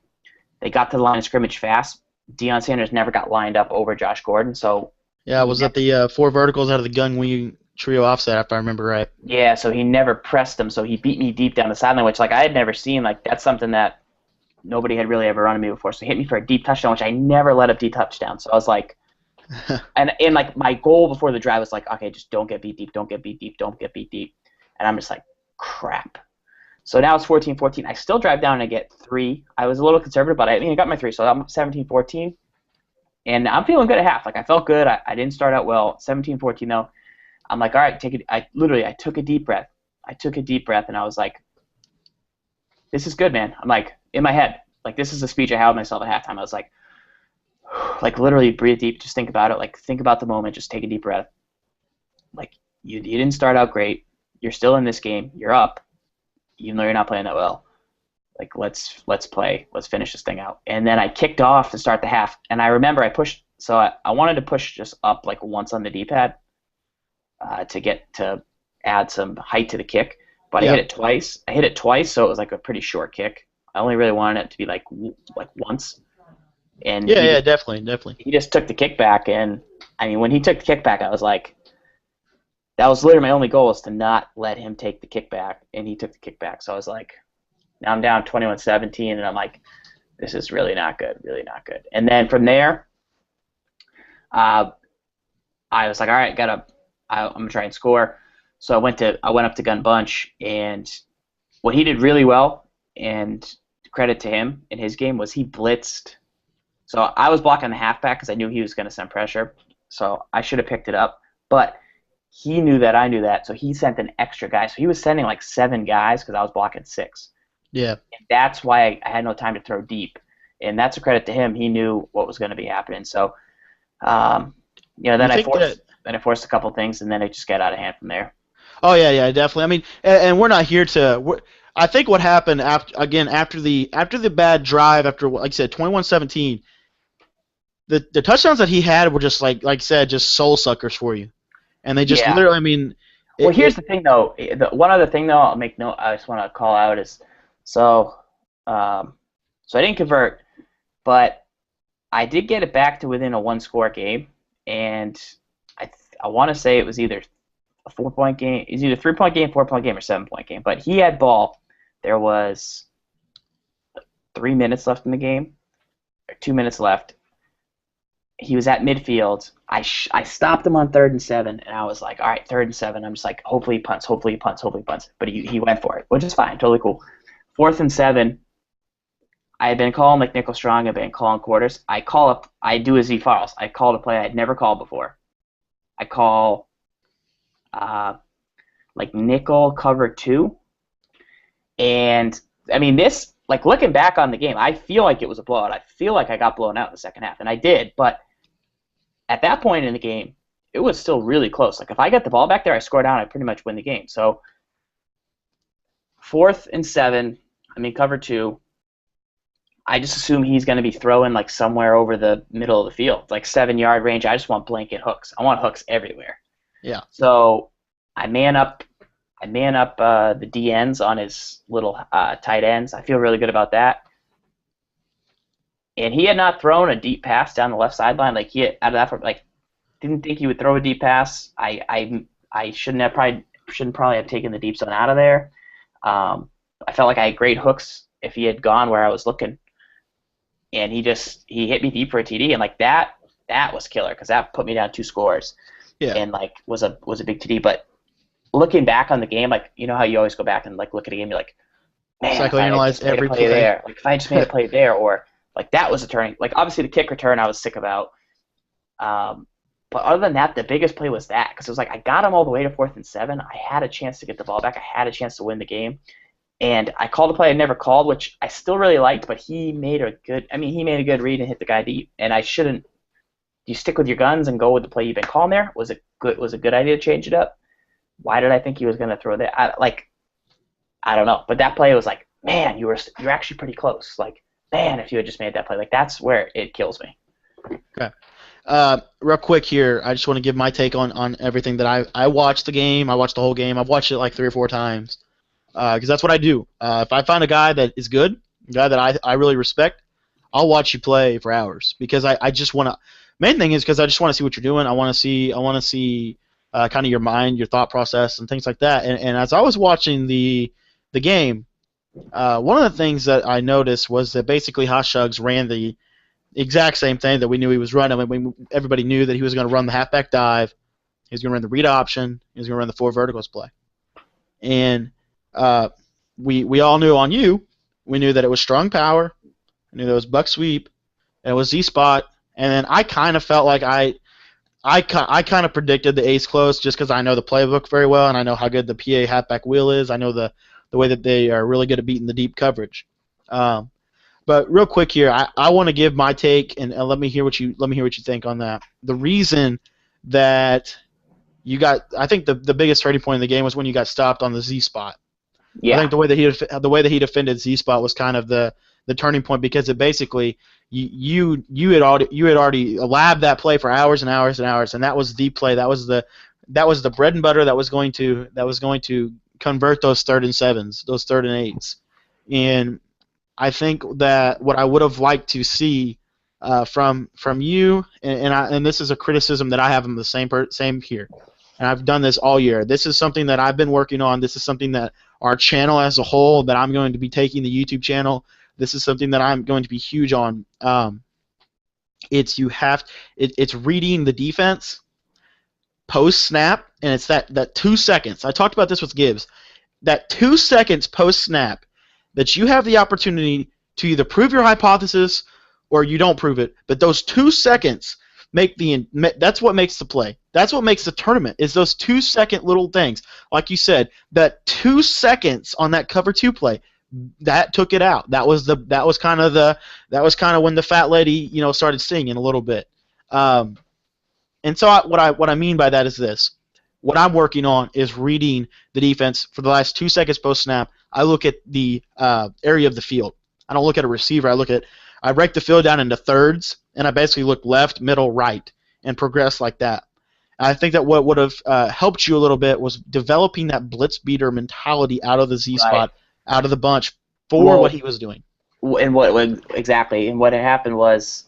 They got to the line of scrimmage fast. Deion Sanders never got lined up over Josh Gordon, so Yeah, was that the four verticals out of the gun wing trio offset, if I remember right? yeah, so he never pressed him, so he beat me deep down the sideline, which like I had never seen. Like that's something that nobody had really ever run at me before. So he hit me for a deep touchdown, which I never let up deep touchdown. So I was like, and like my goal before the drive was like, okay, just don't get beat deep, don't get beat deep, don't get beat deep. And I'm just like, crap. So now it's 14-14. I still drive down and I get 3. I was a little conservative, but I got my 3. So I'm 17-14. And I'm feeling good at half. Like I felt good. I didn't start out well. 17-14 though. I'm like, all right, take it. I took a deep breath. I took a deep breath and I was like, this is good, man. I'm like, in my head, like this is a speech I had with myself at halftime. I was like literally breathe deep. Just think about it. Like think about the moment. Just take a deep breath. Like you didn't start out great. You're still in this game. You're up, even though you're not playing that well. Like let's play. Let's finish this thing out. And then I kicked off to start the half. And I remember I pushed. So I wanted to push just up like once on the D-pad to add some height to the kick. But I hit it twice. So it was like a pretty short kick. I only really wanted it to be like once. And Yeah, definitely. he just took the kickback, and I mean, when he took the kickback, I was like, that was literally my only goal was to not let him take the kickback, and he took the kickback. So I was like, now I'm down 21-17, and I'm like, this is really not good. And then from there, I was like, all right, I'm gonna try and score. So I went up to gun bunch, and what he did really well, and credit to him in his game, was he blitzed. So I was blocking the halfback because I knew he was going to send pressure. So I should have picked it up. But he knew that I knew that, so he sent an extra guy. So he was sending like 7 guys because I was blocking 6. Yeah. And that's why I had no time to throw deep. And that's a credit to him. He knew what was going to be happening. So, then I forced a couple things, and then it just got out of hand from there. Oh yeah, definitely. I mean, and we're not here to. I think what happened after the bad drive, after like I said, 21-17, the touchdowns that he had were just like I said, just soul suckers for you, and they just literally. I mean, here's the thing though. One other thing though, I'll make note. I just want to call out is so I didn't convert, but I did get it back to within a 1-score game, and I want to say it was either a 4-point game. It's either 3-point game, 4-point game, or 7-point game. But he had ball. There was 3 minutes left in the game, or 2 minutes left. He was at midfield. I stopped him on 3rd and 7, and I was like, all right, 3rd and 7. I'm just like, hopefully he punts. But he went for it, which is fine, totally cool. 4th and 7. I had been calling like nickel strong. I've been calling quarters. I do a ZFarls. I called a play I had never called before. I call like nickel cover 2. And, I mean, this, like, looking back on the game, I feel like it was a blowout. I feel like I got blown out in the second half, and I did. But at that point in the game, it was still really close. Like, if I get the ball back there, I score down, I pretty much win the game. So, 4th and 7, cover 2. I just assume he's going to be throwing, like, somewhere over the middle of the field, like 7-yard range. I just want blanket hooks. I want hooks everywhere. Yeah. So I man up the DNs on his little tight ends. I feel really good about that. and he had not thrown a deep pass down the left sideline. Like he had, out of that, like didn't think he would throw a deep pass. I shouldn't probably have taken the deep zone out of there. I felt like I had great hooks if he had gone where I was looking, and he hit me deep for a TD, and like that was killer because that put me down 2 scores, and like was a big TD. But looking back on the game, like you know how you always go back and like look at a game, you're like, man, psychoanalyze every play there. Like if I just made a play there, or like that was a turning. Like obviously the kick return I was sick about. But other than that, the biggest play was that because it was like I got him all the way to 4th and 7. I had a chance to get the ball back. I had a chance to win the game, and I called a play I never called, which I still really liked. But he made a good read and hit the guy deep. And I shouldn't. Do you stick with your guns and go with the play you've been calling there? Was a good idea to change it up? Why did I think he was going to throw that? I don't know. But that play was like, man, you're actually pretty close. Like, man, if you had just made that play, like that's where it kills me. Okay. Real quick here, I just want to give my take on everything that I watched the game. I watched the whole game. I've watched it like 3 or 4 times because that's what I do. If I find a guy that is good, a guy that I really respect, I'll watch you play for hours because I just want to. Main thing is because I just want to see what you're doing. I want to see kind of your mind, your thought process, and things like that. And as I was watching the game, one of the things that I noticed was that basically Hot Shugs ran the exact same thing that we knew he was running. I mean, everybody knew that he was going to run the halfback dive. He was going to run the read option. He was going to run the 4 verticals play. And we all knew on you. We knew that it was strong power. We knew that it was buck sweep. And it was Z-spot. And then I kind of felt like I kind of predicted the ace close just because I know the playbook very well and I know how good the PA halfback wheel is. I know the way that they are really good at beating the deep coverage. But real quick here, I want to give my take and let me hear what you think on that. The reason that I think the biggest turning point in the game was when you got stopped on the Z spot. Yeah. I think the way that he defended Z spot was kind of the turning point because it basically you had already labbed that play for hours and hours and hours, and that was the play. That was the bread and butter that was going to convert those 3rd and 7s, those 3rd and 8s, and I think that what I would have liked to see from you, and this is a criticism that I have in the same here, and I've done this all year. This is something that I've been working on. This is something that our channel as a whole, that I'm going to be taking the YouTube channel. This is something that I'm going to be huge on. It's reading the defense post snap, and it's that 2 seconds. I talked about this with Gibbs. That 2 seconds post snap that you have the opportunity to either prove your hypothesis or you don't prove it. But those 2 seconds that's what makes the play. That's what makes the tournament. Is those 2 second little things. Like you said, that 2 seconds on that cover 2 play, that took it out. That was kind of when the fat lady started singing a little bit. And so what I mean by that is this. What I'm working on is reading the defense for the last 2 seconds post snap. I look at the area of the field. I don't look at a receiver. I break the field down into thirds, and I basically look left, middle, right, and progress like that. And I think that what would have helped you a little bit was developing that blitz beater mentality out of the Z spot, out of the bunch for what he was doing. And exactly? And what had happened was,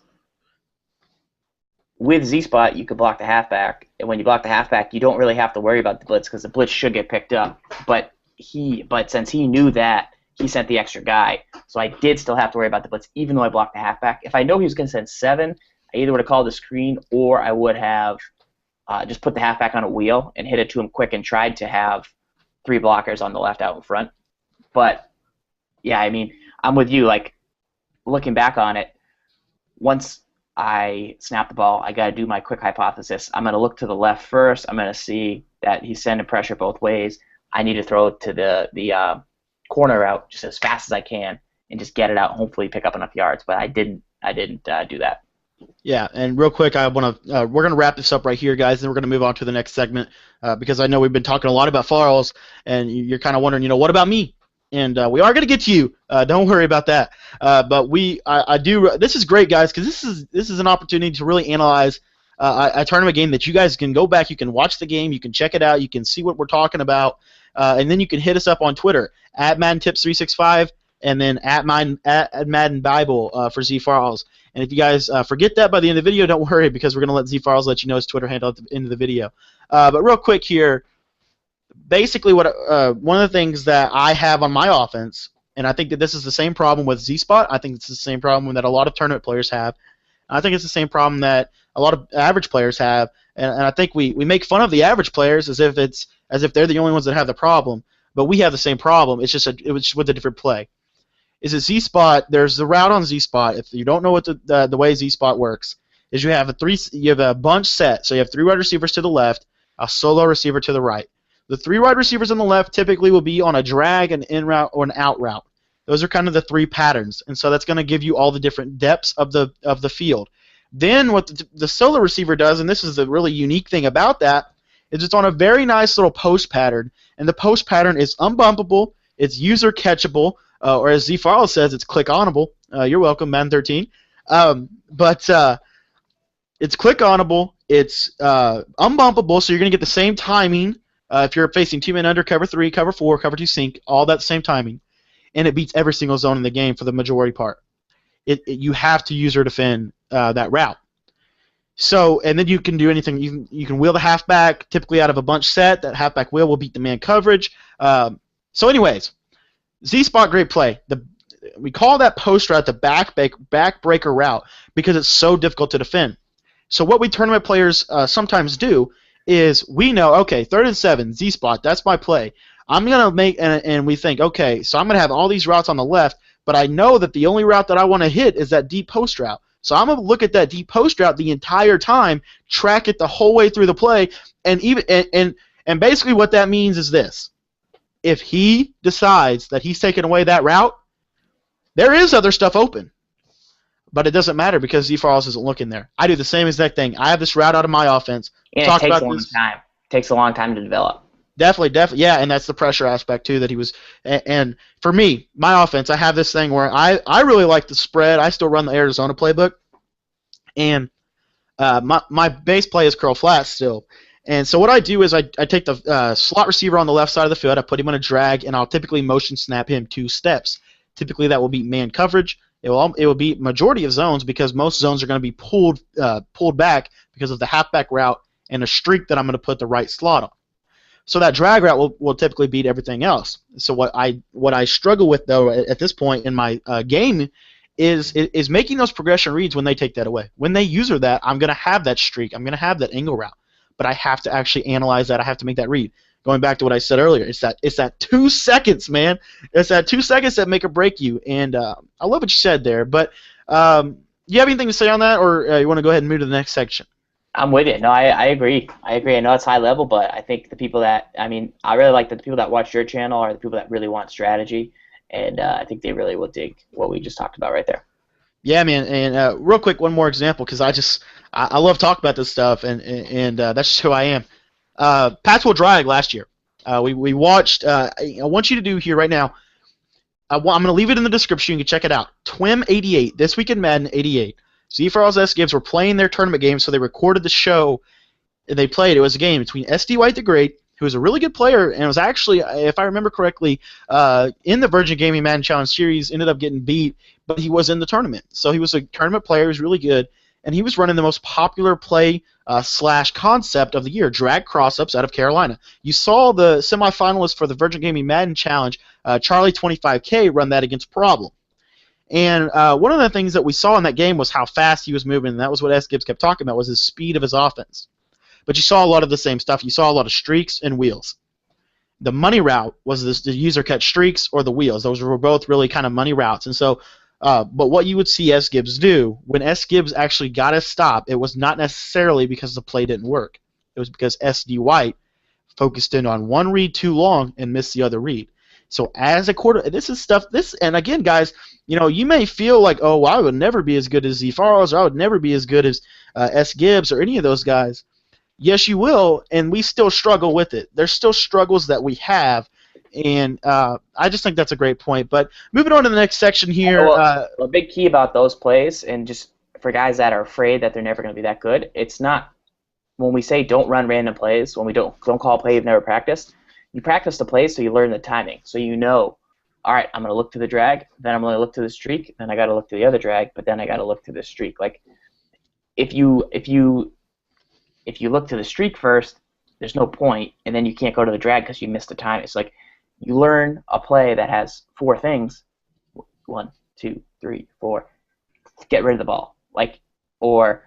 with Z-spot, you could block the halfback, and when you block the halfback, you don't really have to worry about the blitz because the blitz should get picked up. But since he knew that, he sent the extra guy, so I did still have to worry about the blitz, even though I blocked the halfback. If I know he was going to send 7, I either would have called the screen or I would have just put the halfback on a wheel and hit it to him quick and tried to have 3 blockers on the left out in front. But yeah, I mean, I'm with you. Like looking back on it, once I snap the ball, I got to do my quick hypothesis. I'm going to look to the left first. I'm going to see that he's sending pressure both ways. I need to throw it to the corner route just as fast as I can and just get it out and hopefully pick up enough yards. But I didn't do that. Yeah, and real quick, we're going to wrap this up right here, guys, and we're going to move on to the next segment because I know we've been talking a lot about Farls, and you're kind of wondering, what about me? And we are going to get to you. Don't worry about that. But I do. This is great, guys, because this is an opportunity to really analyze a tournament game that you guys can go back. You can watch the game. You can check it out. You can see what we're talking about, and then you can hit us up on Twitter at MaddenTips365 and then at Madden Bible for ZFarls. And if you guys forget that by the end of the video, don't worry, because we're going to let ZFarls let you know his Twitter handle at the end of the video. But real quick here, basically one of the things that I have on my offense, and I think that this is the same problem with Z-Spot. I think it's the same problem that a lot of tournament players have. I think it's the same problem that a lot of average players have, and I think we make fun of the average players as if they're the only ones that have the problem, but we have the same problem. It's just with a different play. Is a Z-Spot? There's the route on Z-Spot. If you don't know what the way Z-Spot works, is you have a bunch set. So you have 3 wide receivers to the left, a solo receiver to the right. The 3 wide receivers on the left typically will be on a drag, an in route, or an out route. Those are kind of the 3 patterns, and so that's going to give you all the different depths of the field. Then what the solo receiver does, and this is the really unique thing about that, is it's on a very nice little post pattern, and the post pattern is unbumpable, it's user catchable, or as ZFarls says, it's click-onable. You're welcome, Madden 13. But it's click-onable, it's unbumpable, so you're going to get the same timing if you're facing 2 men under, cover 3, cover 4, cover 2 sink, all that same timing. And it beats every single zone in the game for the majority part. You have to use or defend that route. So, and then you can do anything. You can wheel the halfback, typically out of a bunch set. That halfback wheel will beat the man coverage. So anyways, Z-Spot, great play. We call that post route the backbreaker route because it's so difficult to defend. So what we tournament players sometimes do is we know, okay, 3rd and 7, Z-Spot, that's my play. I'm going to make, and we think, okay, so I'm going to have all these routes on the left, but I know that the only route that I want to hit is that deep post route. So I'm going to look at that deep post route the entire time, track it the whole way through the play, and basically what that means is this. If he decides that he's taking away that route, there is other stuff open. But it doesn't matter because ZFarls isn't looking there. I do the same exact thing. I have this route out of my offense. And it takes a long time. It takes a long time to develop. Definitely, yeah, and that's the pressure aspect too that he was. And for me, my offense, I have this thing where I really like the spread. I still run the Arizona playbook, and my base play is curl flat still. And so what I do is I take the slot receiver on the left side of the field, I put him on a drag, and I'll typically motion snap him 2 steps. Typically that will beat man coverage. It will beat majority of zones because most zones are going to be pulled back because of the halfback route and a streak that I'm going to put the right slot on. So that drag route will typically beat everything else. So what I struggle with though at this point in my game is making those progression reads when they take that away. When they user that, I'm going to have that streak. I'm going to have that angle route. But I have to actually analyze that. I have to make that read. Going back to what I said earlier, it's that 2 seconds, man. It's that 2 seconds that make or break you. And I love what you said there. But you have anything to say on that, or you want to go ahead and move to the next section? I'm with it. No, I agree. I know it's high level, but I think the people that, I really like that the people that watch your channel are the people that really want strategy, and I think they really will dig what we just talked about right there. Yeah, man. And real quick, one more example, because I love talking about this stuff, and that's just who I am. Pats will drag last year. We watched. I want you to do here right now. I'm going to leave it in the description. You can check it out. Twim88, This Week in Madden 88. ZFarls S Gibbs were playing their tournament game, so they recorded the show. And they played. It was a game between SD White the Great, who was a really good player, and was actually, if I remember correctly, in the Virgin Gaming Madden Challenge Series, ended up getting beat, but he was in the tournament. So he was a tournament player. He was really good, and he was running the most popular play slash concept of the year, drag cross-ups out of Carolina. You saw the semifinalist for the Virgin Gaming Madden Challenge, Charlie 25K, run that against Problem. And one of the things that we saw in that game was how fast he was moving, and that was what S. Gibbs kept talking about, was his speed of his offense. But you saw a lot of the same stuff. You saw a lot of streaks and wheels. The money route was the user catch streaks or the wheels. Those were both really kind of money routes. And so, but what you would see S. Gibbs do, when S. Gibbs actually got a stop, it was not necessarily because the play didn't work. It was because SD White focused in on one read too long and missed the other read. So as a quarter, and again, guys, you may feel like, oh, well, I would never be as good as ZFarls, or I would never be as good as S. Gibbs or any of those guys. Yes, you will, and we still struggle with it. There's still struggles that we have, and I just think that's a great point. But moving on to the next section here. A big key about those plays, and just for guys that are afraid that they're never going to be that good, it's not when we say don't run random plays, when we don't call a play you've never practiced. You practice the plays so you learn the timing, so you know, all right, I'm going to look to the drag, then I'm going to look to the streak, then I got to look to the other drag, but then I got to look to the streak. Like, if you look to the streak first, there's no point, and then you can't go to the drag because you missed the time. It's like you learn a play that has 4 things, 1, 2, 3, 4. Get rid of the ball, like, or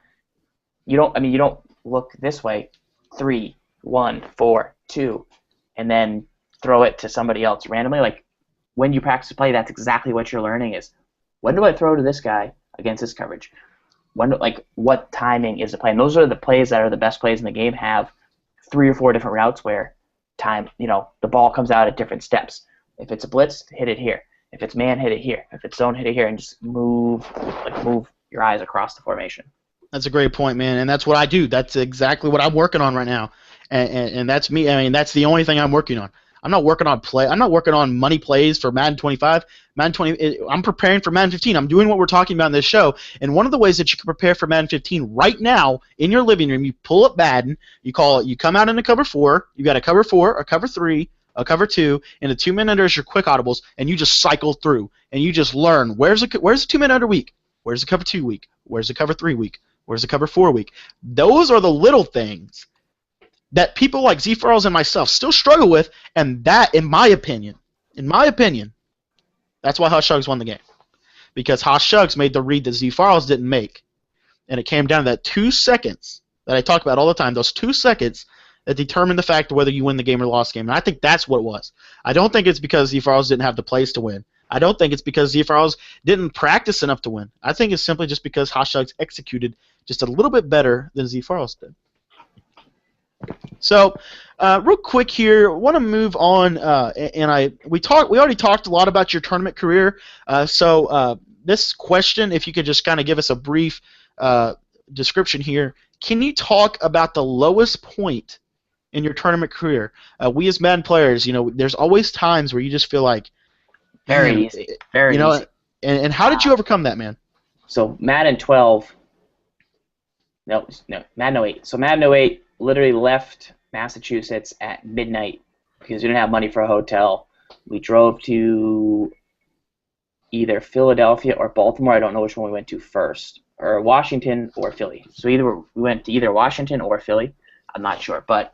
you don't look this way, 3, 1, 4, 2, and then throw it to somebody else randomly. Like, when you practice a play, that's exactly what you're learning is, when do I throw to this guy against this coverage? What timing is the play? And those are the plays that are the best plays in the game, have 3 or 4 different routes where the ball comes out at different steps. If it's a blitz, hit it here. If it's man, hit it here. If it's zone, hit it here, and just move your eyes across the formation. That's a great point, man, and that's what I do. That's exactly what I'm working on right now, and that's me. I mean, that's the only thing I'm working on. I'm not working on play. I'm not working on money plays for Madden 25. Madden 20. I'm preparing for Madden 15. I'm doing what we're talking about in this show. And one of the ways that you can prepare for Madden 15 right now in your living room, you pull up Madden. You come out into cover 4. You got a cover 4, a cover 3, a cover 2, and a 2-minute under is your quick audibles, and you just cycle through and you just learn where's the 2-minute under week, where's the cover 2 week, where's the cover 3 week, where's the cover 4 week. Those are the little things that people like ZFarls and myself still struggle with, and that, in my opinion, that's why Hush Hugs won the game. Because Hush Hugs made the read that ZFarls didn't make. And it came down to that 2 seconds that I talk about all the time, those 2 seconds that determine the fact of whether you win the game or lost the game. And I think that's what it was. I don't think it's because ZFarls didn't have the plays to win. I don't think it's because ZFarls didn't practice enough to win. I think it's simply just because Hush Hugs executed just a little bit better than ZFarls did. So, real quick here, I want to move on, we already talked a lot about your tournament career. So this question, if you could just kind of give us a brief description here, can you talk about the lowest point in your tournament career? We as Madden players, there's always times where you just feel like very easy. And how did you overcome that, man? So Madden 12, no, Madden 08. So Madden 08. Literally left Massachusetts at midnight because we didn't have money for a hotel. We drove to either Philadelphia or Baltimore. I don't know which one we went to first, or Washington or Philly. So we went to either Washington or Philly. I'm not sure, but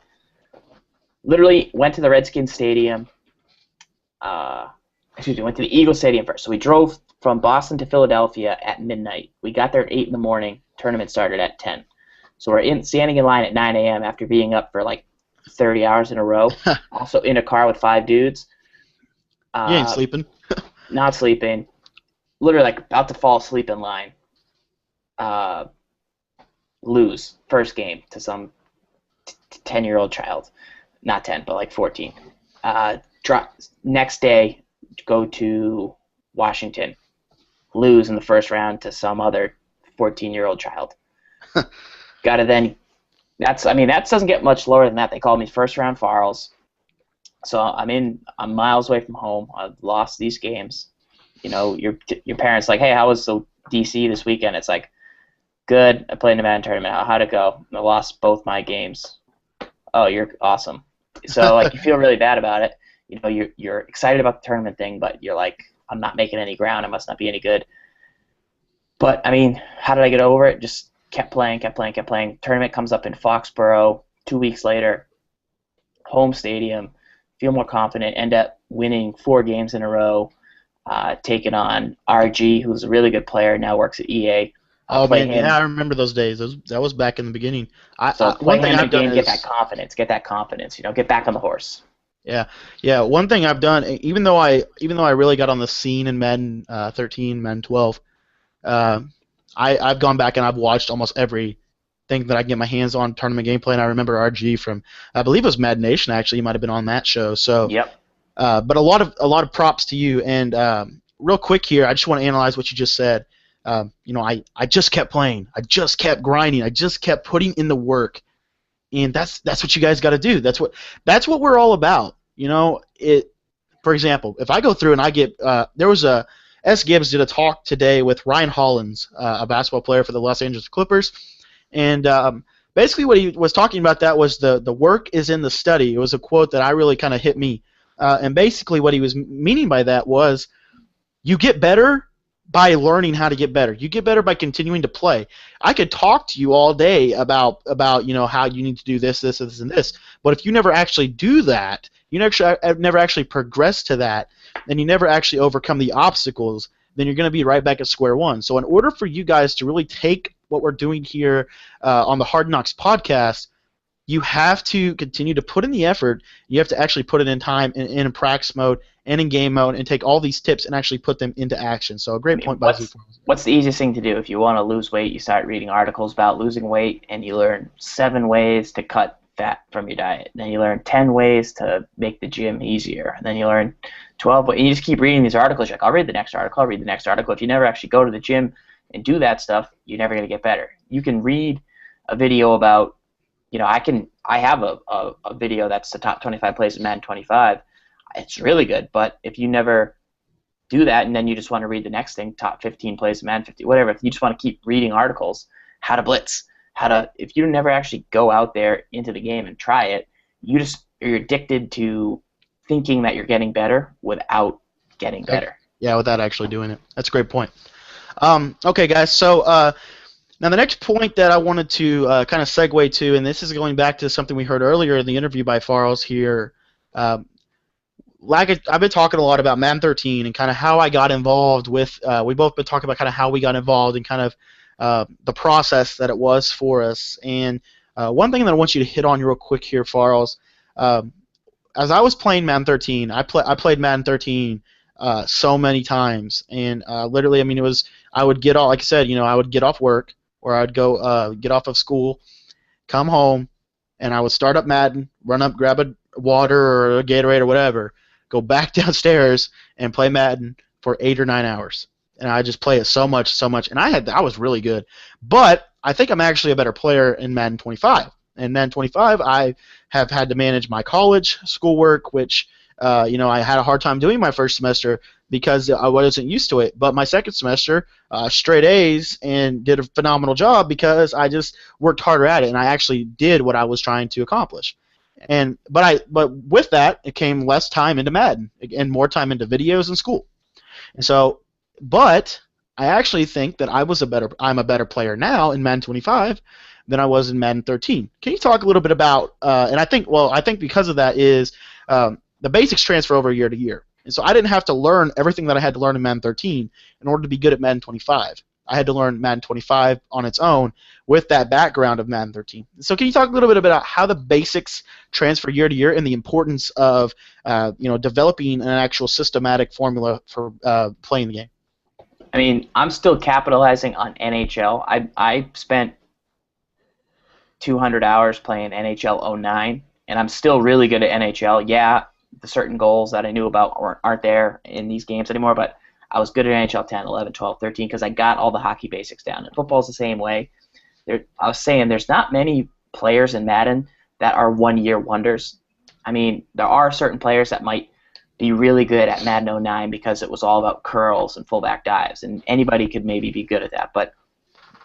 literally went to the Redskins Stadium. Went to the Eagles Stadium first. So we drove from Boston to Philadelphia at midnight. We got there at 8 in the morning. Tournament started at 10. So we're standing in line at 9 a.m. after being up for like 30 hours in a row. Also in a car with 5 dudes. You ain't sleeping. Not sleeping. Literally like about to fall asleep in line. Lose first game to some 10-year-old child. Not 10, but like 14. Next day, go to Washington. Lose in the first round to some other 14-year-old child. Got to then. That doesn't get much lower than that. They called me first round Farls. So I'm miles away from home. I've lost these games. Your parents like, hey, how was the DC this weekend? It's like, good. I played in a Madden tournament. How'd it go? I lost both my games. Oh, you're awesome. So like you feel really bad about it. You're excited about the tournament thing, but you're like, I'm not making any ground. I must not be any good. But how did I get over it? Just kept playing. Tournament comes up in Foxborough 2 weeks later. Home stadium. Feel more confident. End up winning 4 games in a row. Taking on RG, who's a really good player, now works at EA. Oh man, yeah, I remember those days. That was back in the beginning. Play him again, get that confidence. Get back on the horse. Yeah. One thing I've done, even though I really got on the scene in Madden 13, Madden 12, I've gone back and I've watched almost everything that I can get my hands on tournament gameplay, and I remember RG from, I believe it was Madden Nation actually. You might have been on that show. So yep. But a lot of props to you. And real quick here, I just want to analyze what you just said. I just kept playing. I just kept grinding. I just kept putting in the work, and that's what you guys got to do. That's what we're all about. For example, if I go through and I get there was a S. Gibbs did a talk today with Ryan Hollins, a basketball player for the Los Angeles Clippers, and basically what he was talking about that was the work is in the study. It was a quote that I really kind of hit me. And basically what he was meaning by that was you get better by learning how to get better. You get better by continuing to play. I could talk to you all day about how you need to do this, and this. But if you never actually do that, you never actually progress to that, and you never actually overcome the obstacles, then you're going to be right back at square one. So in order for you guys to really take what we're doing here on the Hard Knocks podcast, you have to continue to put in the effort. You have to actually put it in time in practice mode and in game mode and take all these tips and actually put them into action. So a great point by ZFarls. What's the easiest thing to do? If you want to lose weight, you start reading articles about losing weight, and you learn 7 ways to cut fat from your diet. Then you learn 10 ways to make the gym easier. And then you learn 12 ways. And you just keep reading these articles. You're like, I'll read the next article. I'll read the next article. If you never actually go to the gym and do that stuff, you're never going to get better. You can read a video about, I have a video that's the top 25 plays in Madden 25. It's really good, but if you never do that and then you just want to read the next thing, top 15 plays in Madden 50, whatever, if you just want to keep reading articles, how to blitz, if you never actually go out there into the game and try it, you're addicted to thinking that you're getting better without getting better. Yeah, without actually doing it. That's a great point. Okay, guys, so now the next point that I wanted to kind of segue to, and this is going back to something we heard earlier in the interview by Farls here. I've been talking a lot about Madden 13 and kind of how I got involved with. We both been talking about kind of how we got involved and kind of the process that it was for us. And one thing that I want you to hit on real quick here, Farls, as I was playing Madden 13, I played Madden 13 so many times, and literally, I mean, I would get off, like I said, I would get off work or I'd go get off of school, come home, and I would start up Madden, run up, grab a water or a Gatorade or whatever, go back downstairs and play Madden for 8 or 9 hours. And I just play it so much, and I was really good. But I think I'm actually a better player in Madden 25. In Madden 25, I have had to manage my college schoolwork, which I had a hard time doing my first semester because I wasn't used to it. But my second semester, straight A's and did a phenomenal job because I just worked harder at it and I actually did what I was trying to accomplish. But with that, it came less time into Madden and more time into videos and school. And so, but I actually think that I'm a better player now in Madden 25 than I was in Madden 13. Can you talk a little bit about? And I think because of that is the basics transfer over year to year. And so I didn't have to learn everything that I had to learn in Madden 13 in order to be good at Madden 25. I had to learn Madden 25 on its own with that background of Madden 13. So can you talk a little bit about how the basics transfer year to year and the importance of developing an actual systematic formula for playing the game? I mean, I'm still capitalizing on NHL. I spent 200 hours playing NHL 09, and I'm still really good at NHL. Yeah, the certain goals that I knew about aren't there in these games anymore, but I was good at NHL 10, 11, 12, 13 because I got all the hockey basics down. And football's the same way. I was saying there's not many players in Madden that are one-year wonders. I mean, there are certain players that might be really good at Madden 09 because it was all about curls and fullback dives, and anybody could maybe be good at that. But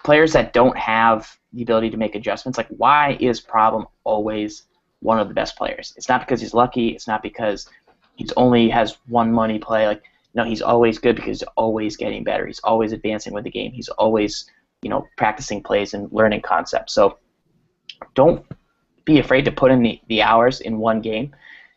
players that don't have the ability to make adjustments, like why is Problem always one of the best players? It's not because he's lucky. It's not because he's only has one money play. Like, no, he's always good because he's always getting better. He's always advancing with the game. He's always, practicing plays and learning concepts. So don't be afraid to put in the hours in one game.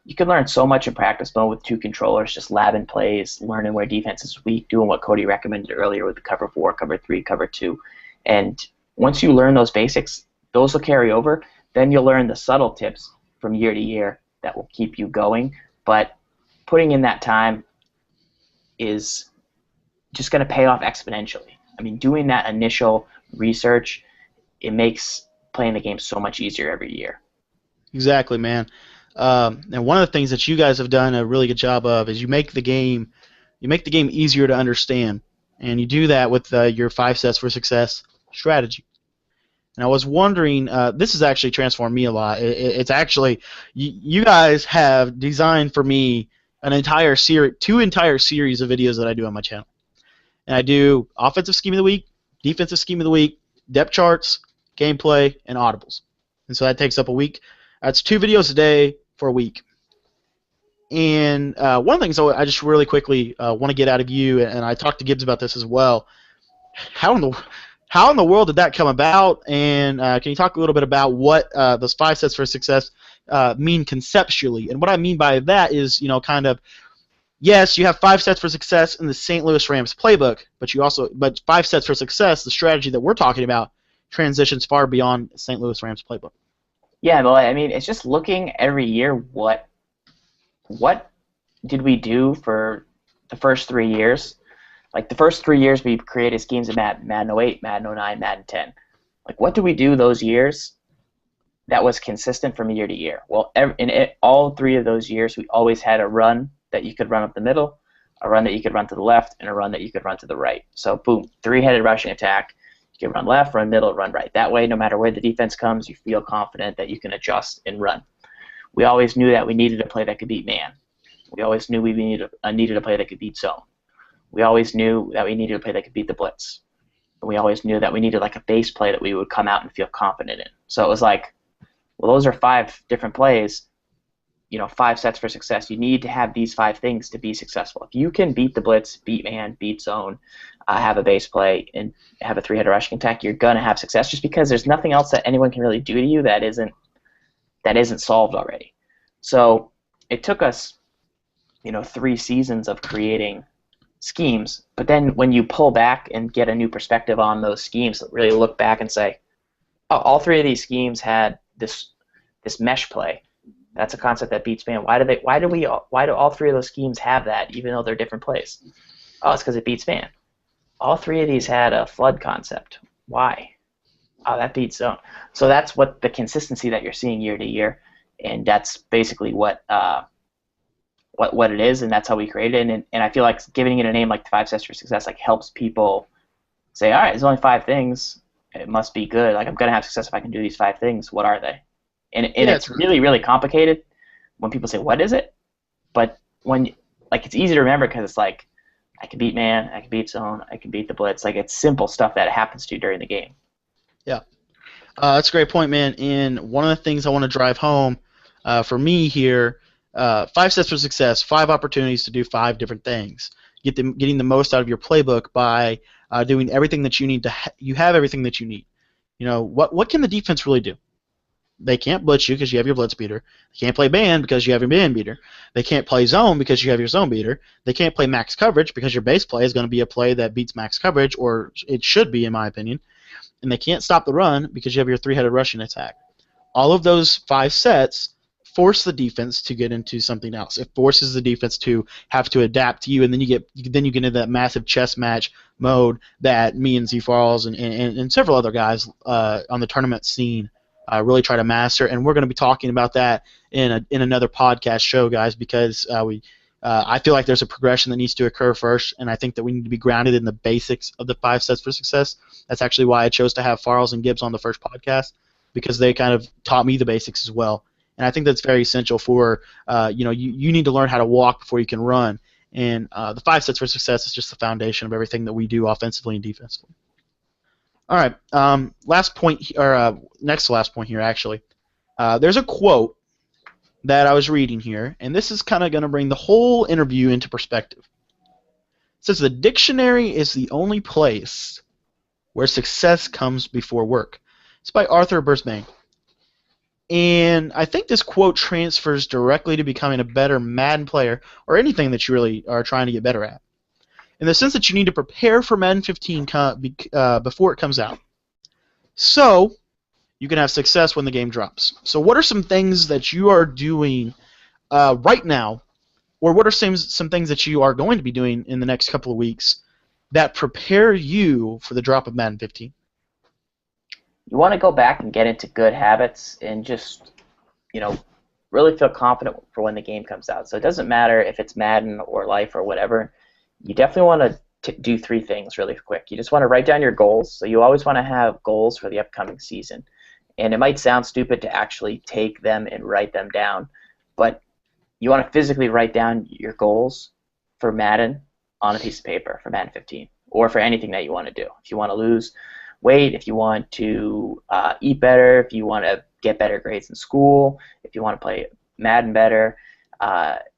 You can learn so much in practice mode with 2 controllers, just labbing plays, learning where defense is weak, doing what Cody recommended earlier with the cover 4, cover 3, cover 2. And once you learn those basics, those will carry over. Then you'll learn the subtle tips from year to year that will keep you going. But putting in that time is just going to pay off exponentially. I mean, doing that initial research, it makes playing the game so much easier every year. Exactly, man. And one of the things that you guys have done a really good job of is you make the game easier to understand, and you do that with your 5 steps for success strategy. And I was wondering, this has actually transformed me a lot. It's actually you guys have designed for me two entire series of videos that I do on my channel. And I do offensive scheme of the week, defensive scheme of the week, depth charts, gameplay, and audibles. And so that takes up a week. That's 2 videos a day for a week. And one of the things I just really quickly want to get out of you, and I talked to Gibbs about this as well. How in the world did that come about? And can you talk a little bit about what those 5 sets for success mean conceptually? And what I mean by that is, kind of, yes, you have 5 sets for success in the St. Louis Rams playbook, but 5 sets for success, the strategy that we're talking about, transitions far beyond St. Louis Rams playbook. Yeah, well, I mean, it's just looking every year what did we do for the first 3 years. Like, the first 3 years we created schemes in Madden 08, Madden 09, Madden 10. Like, what did we do those years that was consistent from year to year? Well, all 3 of those years, we always had a run that you could run up the middle, a run that you could run to the left, and a run that you could run to the right. So, boom, 3-headed rushing attack. You can run left, run middle, run right. That way, no matter where the defense comes, you feel confident that you can adjust and run. We always knew that we needed a play that could beat man. We always knew we needed a play that could beat zone. We always knew that we needed a play that could beat the blitz. And we always knew that we needed like a base play that we would come out and feel confident in. So it was like, well, those are 5 different plays, 5 sets for success. You need to have these 5 things to be successful. If you can beat the blitz, beat man, beat zone, have a base play, and have a 3-headed rushing attack, you're going to have success, just because there's nothing else that anyone can really do to you that isn't solved already. So it took us, 3 seasons of creating schemes, but then when you pull back and get a new perspective on those schemes, really look back and say, oh, all 3 of these schemes had this mesh play. That's a concept that beats man. Why do all 3 of those schemes have that, even though they're different plays? Oh, it's because it beats man. All 3 of these had a flood concept. Why? Oh, that beats zone. So that's what the consistency that you're seeing year to year, and that's basically what it is, and that's how we created it. And I feel like giving it a name like the 5 sets for success helps people say, all right, there's only 5 things. It must be good. Like, I'm going to have success if I can do these 5 things. What are they? And it's really, really complicated when people say, what is it? But it's easy to remember because it's like, I can beat man, I can beat zone, I can beat the blitz. Like, it's simple stuff that happens to you during the game. Yeah. That's a great point, man. And one of the things I want to drive home for me here, 5 sets for success, 5 opportunities to do 5 different things. Getting the most out of your playbook by doing everything that you need to. You have everything that you need. What can the defense really do? They can't blitz you because you have your blitz beater. They can't play man because you have your man beater. They can't play zone because you have your zone beater. They can't play max coverage because your base play is going to be a play that beats max coverage, or it should be, in my opinion. And they can't stop the run because you have your 3-headed rushing attack. All of those 5 sets force the defense to get into something else. It forces the defense to have to adapt to you, and then you get into that massive chess match mode that me and ZFarls and several other guys on the tournament scene really try to master. And we're going to be talking about that in another podcast show, guys, because I feel like there's a progression that needs to occur first, and I think that we need to be grounded in the basics of the 5 sets for success. That's actually why I chose to have Farls and Gibbs on the first podcast, because they kind of taught me the basics as well. And I think that's very essential for, you need to learn how to walk before you can run. And the 5 sets for success is just the foundation of everything that we do offensively and defensively. All right, next to last point here, actually. There's a quote that I was reading here, and this is kind of going to bring the whole interview into perspective. It says, the dictionary is the only place where success comes before work. It's by Arthur Brisbane. And I think this quote transfers directly to becoming a better Madden player, or anything that you really are trying to get better at, in the sense that you need to prepare for Madden 15 before it comes out, so you can have success when the game drops. So what are some things that you are doing right now, or what are some things that you are going to be doing in the next couple of weeks that prepare you for the drop of Madden 15? You want to go back and get into good habits and just, really feel confident for when the game comes out. So it doesn't matter if it's Madden or Life or whatever. You definitely want to do 3 things really quick. You just want to write down your goals. So you always want to have goals for the upcoming season. And it might sound stupid to actually take them and write them down, but you want to physically write down your goals for Madden on a piece of paper for Madden 15, or for anything that you want to do. If you want to lose weight, if you want to eat better, if you want to get better grades in school, if you want to play Madden better,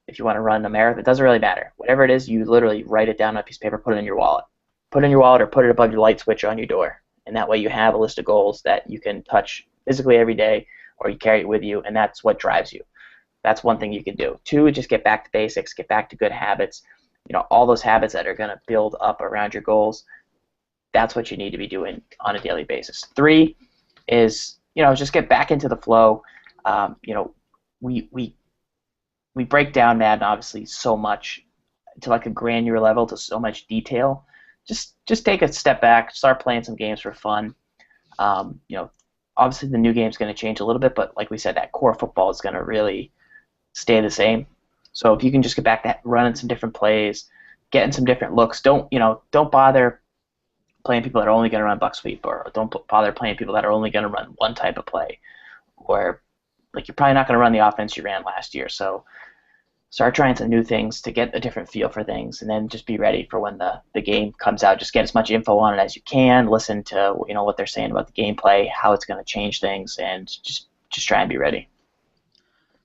if you want to run a marathon, it doesn't really matter. Whatever it is, you literally write it down on a piece of paper, put it in your wallet. Put it in your wallet or put it above your light switch on your door. And that way you have a list of goals that you can touch physically every day, or you carry it with you, and that's what drives you. That's one thing you can do. Two, just get back to basics, get back to good habits. All those habits that are going to build up around your goals, that's what you need to be doing on a daily basis. Three is, just get back into the flow. We break down Madden obviously so much to like a granular level, to so much detail. Just take a step back, start playing some games for fun. Obviously the new game's going to change a little bit, but like we said, that core football is going to really stay the same. So if you can just get back to running some different plays, getting some different looks, don't bother playing people that are only going to run buck sweep, or don't bother playing people that are only going to run one type of play, or like you're probably not going to run the offense you ran last year. So start trying some new things to get a different feel for things, and then just be ready for when the game comes out. Just get as much info on it as you can, listen to what they're saying about the gameplay, how it's going to change things, and just try and be ready.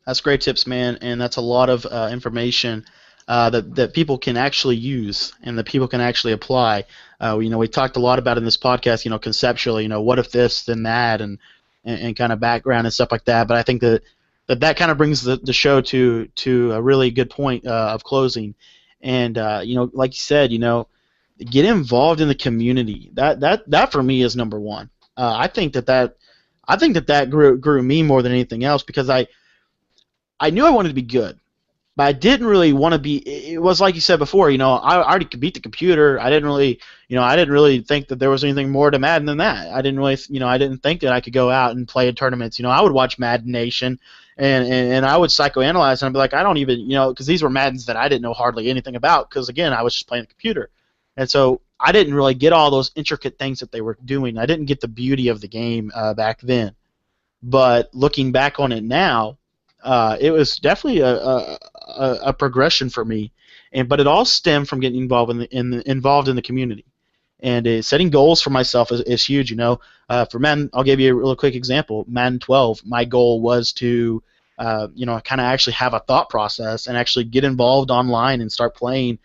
That's great tips, man, and that's a lot of information that people can actually use and that people can actually apply. We talked a lot about in this podcast, conceptually, what if this, then that, and kind of background and stuff like that. But I think that kind of brings the show to a really good point of closing. And like you said, get involved in the community. That for me is number one. I think that grew me more than anything else, because I knew I wanted to be good, but I didn't really want to be. It was like you said before, I already could beat the computer. I didn't really think that there was anything more to Madden than that. I didn't think that I could go out and play in tournaments. I would watch Madden Nation, and I would psychoanalyze, and I'd be like, I don't even, because these were Maddens that I didn't know hardly anything about, because again, I was just playing the computer, and so I didn't really get all those intricate things that they were doing. I didn't get the beauty of the game back then. But looking back on it now, it was definitely a progression for me, but it all stemmed from getting involved in the community, and setting goals for myself is huge. For Madden, I'll give you a real quick example. Madden 12, my goal was to kind of actually have a thought process and actually get involved online and start playing,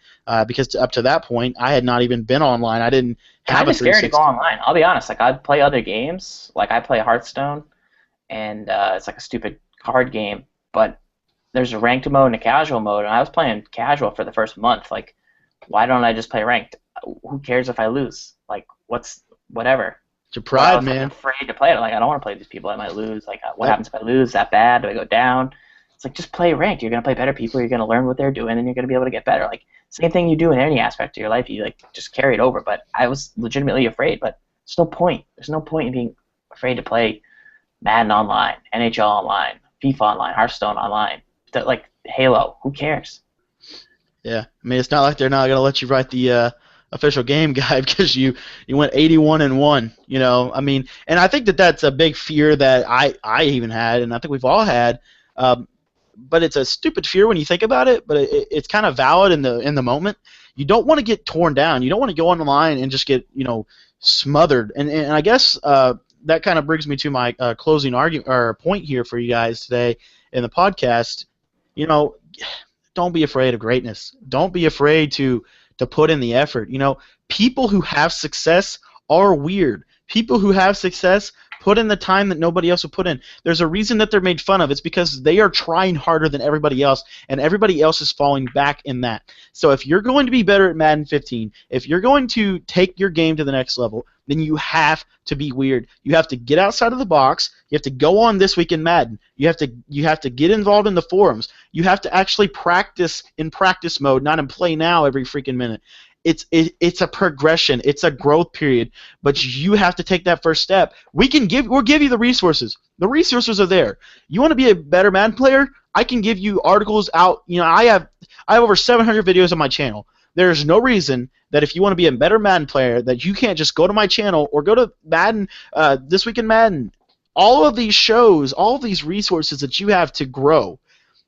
because up to that point I had not even been online. I didn't have a 360. Kind of scary to go online. I'll be honest. Like, I'd play other games. Like, I play Hearthstone, and it's like a stupid card game, but there's a ranked mode and a casual mode, and I was playing casual for the first month. Like, why don't I just play ranked? Who cares if I lose? Like, whatever. It's your pride, man. I'm afraid to play it. Like, I don't want to play these people. I might lose. Like, what happens if I lose? Is that bad? Do I go down? It's like, just play ranked. You're going to play better people. You're going to learn what they're doing, and you're going to be able to get better. Like, same thing you do in any aspect of your life. You, just carry it over. But I was legitimately afraid, but there's no point. There's no point in being afraid to play Madden online, NHL online, FIFA online, Hearthstone online, like Halo. Who cares? Yeah, I mean, it's not like they're not gonna let you write the official game guide because you went 81-1. I mean, and I think that's a big fear that I even had, and I think we've all had. But it's a stupid fear when you think about it. But it's kind of valid in the moment. You don't want to get torn down. You don't want to go online and just get smothered. And I guess that kind of brings me to my closing argument or point here for you guys today in the podcast. Don't be afraid of greatness. Don't be afraid to put in the effort. People who have success are weird. People who have success put in the time that nobody else will put in. There's a reason that they're made fun of. It's because they are trying harder than everybody else, and everybody else is falling back in that. So if you're going to be better at Madden 15, if you're going to take your game to the next level, then you have to be weird. You have to get outside of the box. You have to go on This Week in Madden. You have to get involved in the forums. You have to actually practice in practice mode, not in play now every freaking minute. It's a progression. It's a growth period, but you have to take that first step. We'll give you the resources. The resources are there. You want to be a better Madden player? I can give you articles out. I have over 700 videos on my channel. There's no reason that if you want to be a better Madden player that you can't just go to my channel or go to Madden, This Week in Madden. All of these shows, all of these resources that you have to grow,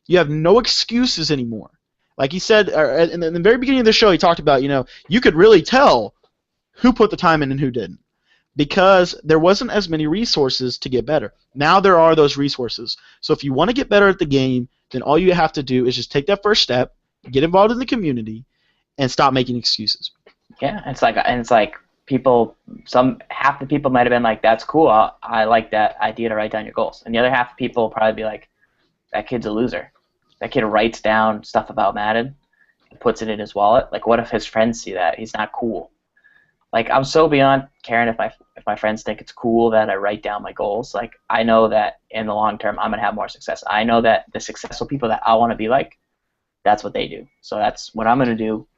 you have no excuses anymore. Like he said in the very beginning of the show, he talked about, you could really tell who put the time in and who didn't, because there wasn't as many resources to get better. Now there are those resources. So if you want to get better at the game, then all you have to do is just take that first step, get involved in the community, and stop making excuses. Yeah, it's like people. Half the people might have been like, "That's cool. I like that idea to write down your goals," and the other half of people will probably be like, "That kid's a loser. That kid writes down stuff about Madden and puts it in his wallet. Like, what if his friends see that? He's not cool." Like, I'm so beyond caring if my friends think it's cool that I write down my goals. Like, I know that in the long term I'm gonna have more success. I know that the successful people that I want to be like, that's what they do. So that's what I'm gonna do.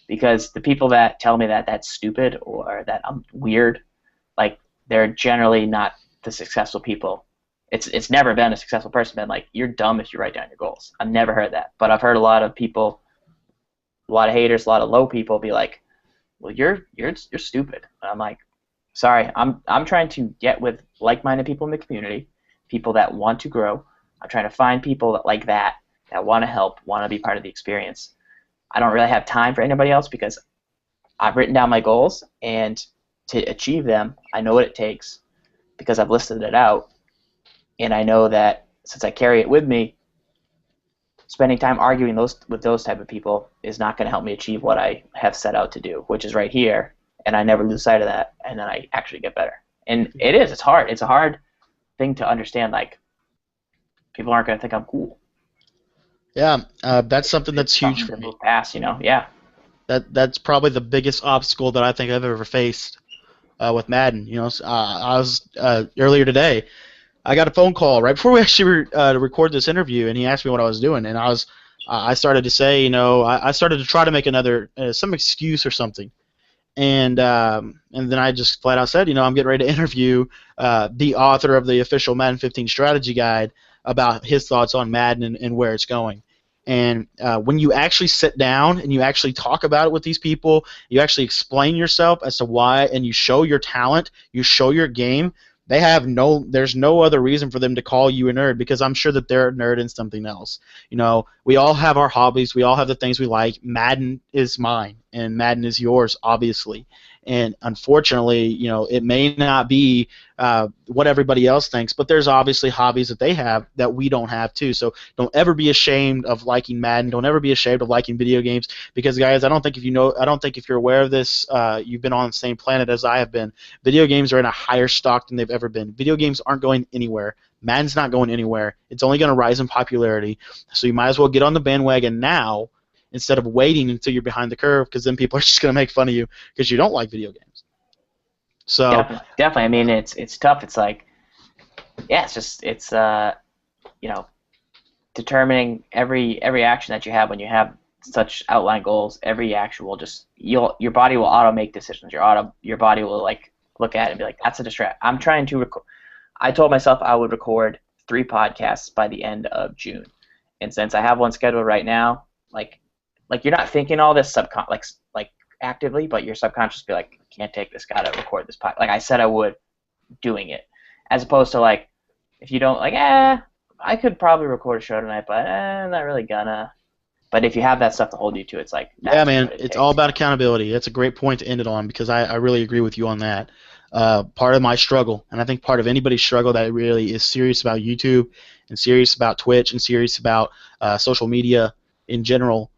Because the people that tell me that that's stupid or that I'm weird, like, they're generally not the successful people. It's never been a successful person been like, you're dumb if you write down your goals. I've never heard that. But I've heard a lot of people, a lot of haters, a lot of low people be like, well, you're stupid. And I'm like, sorry, I'm trying to get with like-minded people in the community, people that want to grow. I'm trying to find people that like that want to help, want to be part of the experience. I don't really have time for anybody else because I've written down my goals, and to achieve them, I know what it takes because I've listed it out, and I know that since I carry it with me, spending time arguing with those type of people is not going to help me achieve what I have set out to do, which is right here, and I never lose sight of that, and then I actually get better. And it's hard. It's a hard thing to understand, like, people aren't going to think I'm cool. Yeah, that's something that's huge for me. Past, yeah. That's probably the biggest obstacle that I think I've ever faced with Madden. I was earlier today, I got a phone call right before we actually record this interview, and he asked me what I was doing, and I started to say, I started to try to make another some excuse or something, and then I just flat out said, I'm getting ready to interview the author of the official Madden 15 strategy guide about his thoughts on Madden and where it's going. And when you actually sit down and you actually talk about it with these people, you actually explain yourself as to why, and you show your talent, you show your game, there's no other reason for them to call you a nerd, because I'm sure that they're a nerd in something else. We all have our hobbies, we all have the things we like. Madden is mine, and Madden is yours, obviously. And unfortunately, it may not be what everybody else thinks, but there's obviously hobbies that they have that we don't have too. So don't ever be ashamed of liking Madden. Don't ever be ashamed of liking video games, because guys, I don't think if you're aware of this, you've been on the same planet as I have been. Video games are in a higher stock than they've ever been. Video games aren't going anywhere. Madden's not going anywhere. It's only going to rise in popularity. So you might as well get on the bandwagon now, instead of waiting until you're behind the curve, because then people are just going to make fun of you because you don't like video games. So definitely. I mean, it's tough. It's like, yeah, it's determining every action that you have when you have such outlined goals. Every action will your body will auto make decisions. Your body will like look at it and be like, that's a distract. I'm trying to record. I told myself I would record 3 podcasts by the end of June, and since I have one scheduled right now, like you're not thinking all this like actively, but your subconscious be like, can't take this, gotta record this podcast. Like I said I would, doing it. As opposed to like, if you don't like, I could probably record a show tonight, but I'm not really gonna. But if you have that stuff to hold you to, it's like, yeah, man, it's all about accountability. That's a great point to end it on, because I really agree with you on that. Part of my struggle, and I think part of anybody's struggle that really is serious about YouTube and serious about Twitch and serious about social media in general,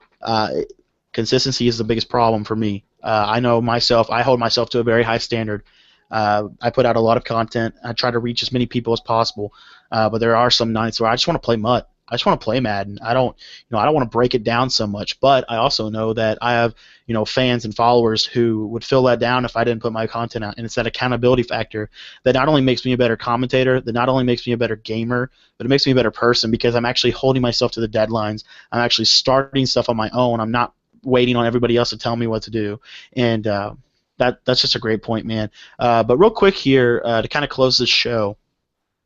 consistency is the biggest problem for me. I know myself. I hold myself to a very high standard. I put out a lot of content. I try to reach as many people as possible. But there are some nights where I just want to play MUT. I just want to play Madden. I don't want to break it down so much. But I also know that I have, fans and followers who would fill that down if I didn't put my content out. And it's that accountability factor that not only makes me a better commentator, that not only makes me a better gamer, but it makes me a better person, because I'm actually holding myself to the deadlines. I'm actually starting stuff on my own. I'm not waiting on everybody else to tell me what to do. And that's just a great point, man. But real quick here, to kind of close this show,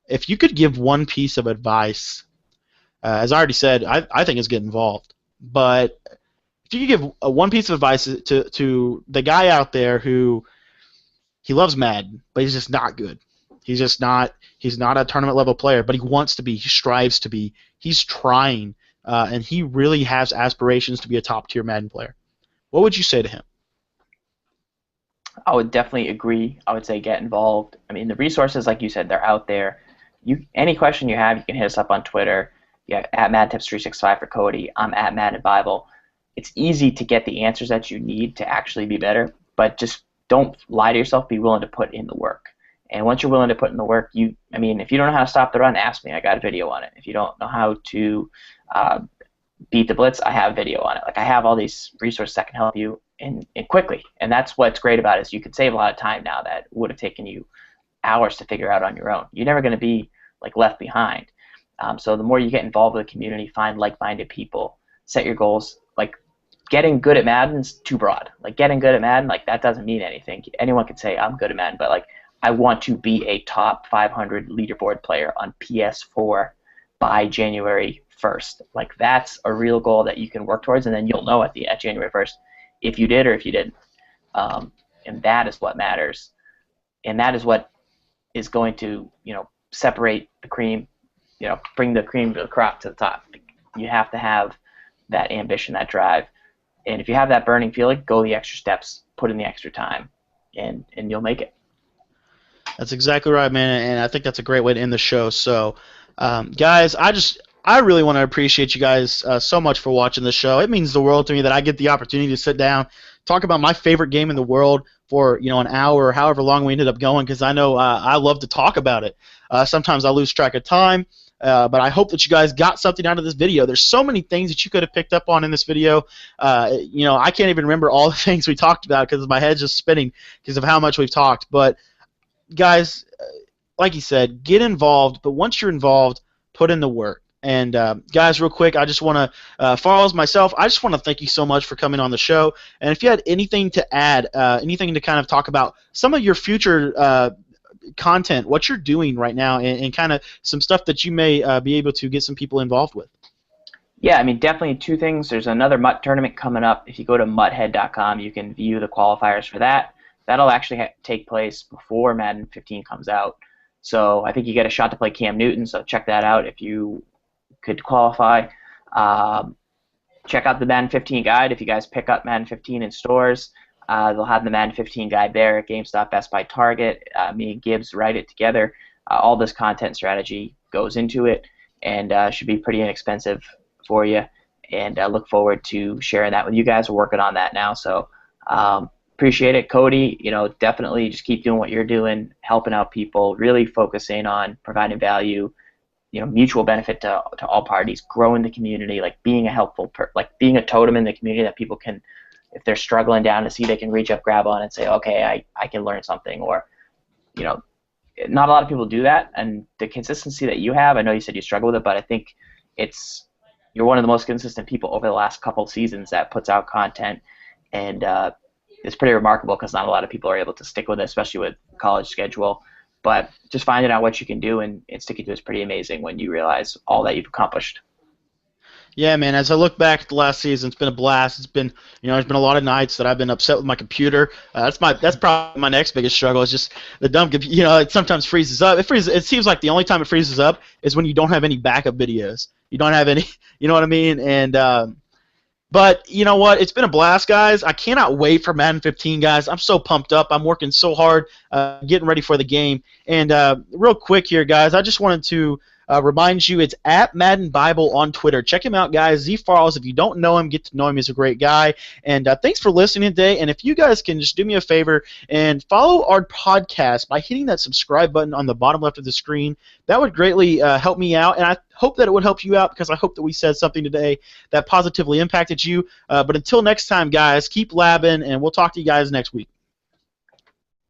if you could give one piece of advice, as I already said, I think it's get involved. But if you could give one piece of advice to the guy out there who he loves Madden, but he's just not good. He's not a tournament level player, but he wants to be. He strives to be. He's trying, and he really has aspirations to be a top tier Madden player. What would you say to him? I would definitely agree. I would say get involved. I mean, the resources, like you said, they're out there. Any question you have, you can hit us up on Twitter. Yeah, at MadTips365 for Cody. I'm at Madden Bible. It's easy to get the answers that you need to actually be better, but just don't lie to yourself. Be willing to put in the work. And once you're willing to put in the work, I mean, if you don't know how to stop the run, ask me. I got a video on it. If you don't know how to beat the blitz, I have a video on it. Like, I have all these resources that can help you and quickly. And that's what's great about it, is you can save a lot of time now that would have taken you hours to figure out on your own. You're never going to be like left behind. So the more you get involved with the community, find like-minded people, set your goals. Like, getting good at Madden is too broad. Like, getting good at Madden, like, that doesn't mean anything. Anyone can say I'm good at Madden, but like, I want to be a top 500 leaderboard player on PS4 by January 1st. Like, that's a real goal that you can work towards, and then you'll know at January 1st if you did or if you didn't. And that is what matters, and that is what is going to, separate the cream, bring the cream to the crop to the top. You have to have that ambition, that drive, and if you have that burning feeling, go the extra steps, put in the extra time, and you'll make it. That's exactly right, man, and I think that's a great way to end the show. So, guys, I really want to appreciate you guys so much for watching the show. It means the world to me that I get the opportunity to sit down, talk about my favorite game in the world for an hour or however long we ended up going, because I know I love to talk about it. Sometimes I lose track of time, but I hope that you guys got something out of this video. There's so many things that you could have picked up on in this video. I can't even remember all the things we talked about because my head's just spinning because of how much we've talked. But guys, like you said, get involved, but once you're involved, put in the work. And guys, real quick, I just want to, Farls, myself, I just want to thank you so much for coming on the show. And if you had anything to add, anything to kind of talk about some of your future content, what you're doing right now, and kind of some stuff that you may be able to get some people involved with. Yeah, I mean, definitely two things. There's another MUT tournament coming up. If you go to muthead.com, you can view the qualifiers for that. That'll actually take place before Madden 15 comes out. So I think you get a shot to play Cam Newton, so check that out if you could qualify. Check out the Madden 15 guide. If you guys pick up Madden 15 in stores, they'll have the Madden 15 guide there at GameStop, Best Buy, Target. Me and Gibbs write it together. All this content strategy goes into it, and should be pretty inexpensive for you. And I look forward to sharing that with you guys. We're working on that now, so appreciate it. Cody, definitely just keep doing what you're doing, helping out people, really focusing on providing value, mutual benefit to all parties, growing the community, like being a helpful, like being a totem in the community that people can, if they're struggling down to see, they can reach up, grab on, and say, okay, I can learn something. Or, not a lot of people do that, and the consistency that you have, I know you said you struggle with it, but I think you're one of the most consistent people over the last couple seasons that puts out content, and it's pretty remarkable because not a lot of people are able to stick with it, especially with college schedule. But just finding out what you can do and sticking to it is pretty amazing when you realize all that you've accomplished. Yeah, man. As I look back at the last season, it's been a blast. It's been, there's been a lot of nights that I've been upset with my computer. That's probably my next biggest struggle. Is just the dumb computer. It sometimes freezes up. It seems like the only time it freezes up is when you don't have any backup videos. You don't have any. You know what I mean? And but you know what? It's been a blast, guys. I cannot wait for Madden 15, guys. I'm so pumped up. I'm working so hard, getting ready for the game. And real quick here, guys, I just wanted to remind you, it's at Madden Bible on Twitter. Check him out, guys. ZFarls. If you don't know him, get to know him. He's a great guy. And thanks for listening today. And if you guys can just do me a favor and follow our podcast by hitting that subscribe button on the bottom left of the screen, that would greatly help me out. And I hope that it would help you out because I hope that we said something today that positively impacted you. But until next time, guys, keep labbing, and we'll talk to you guys next week.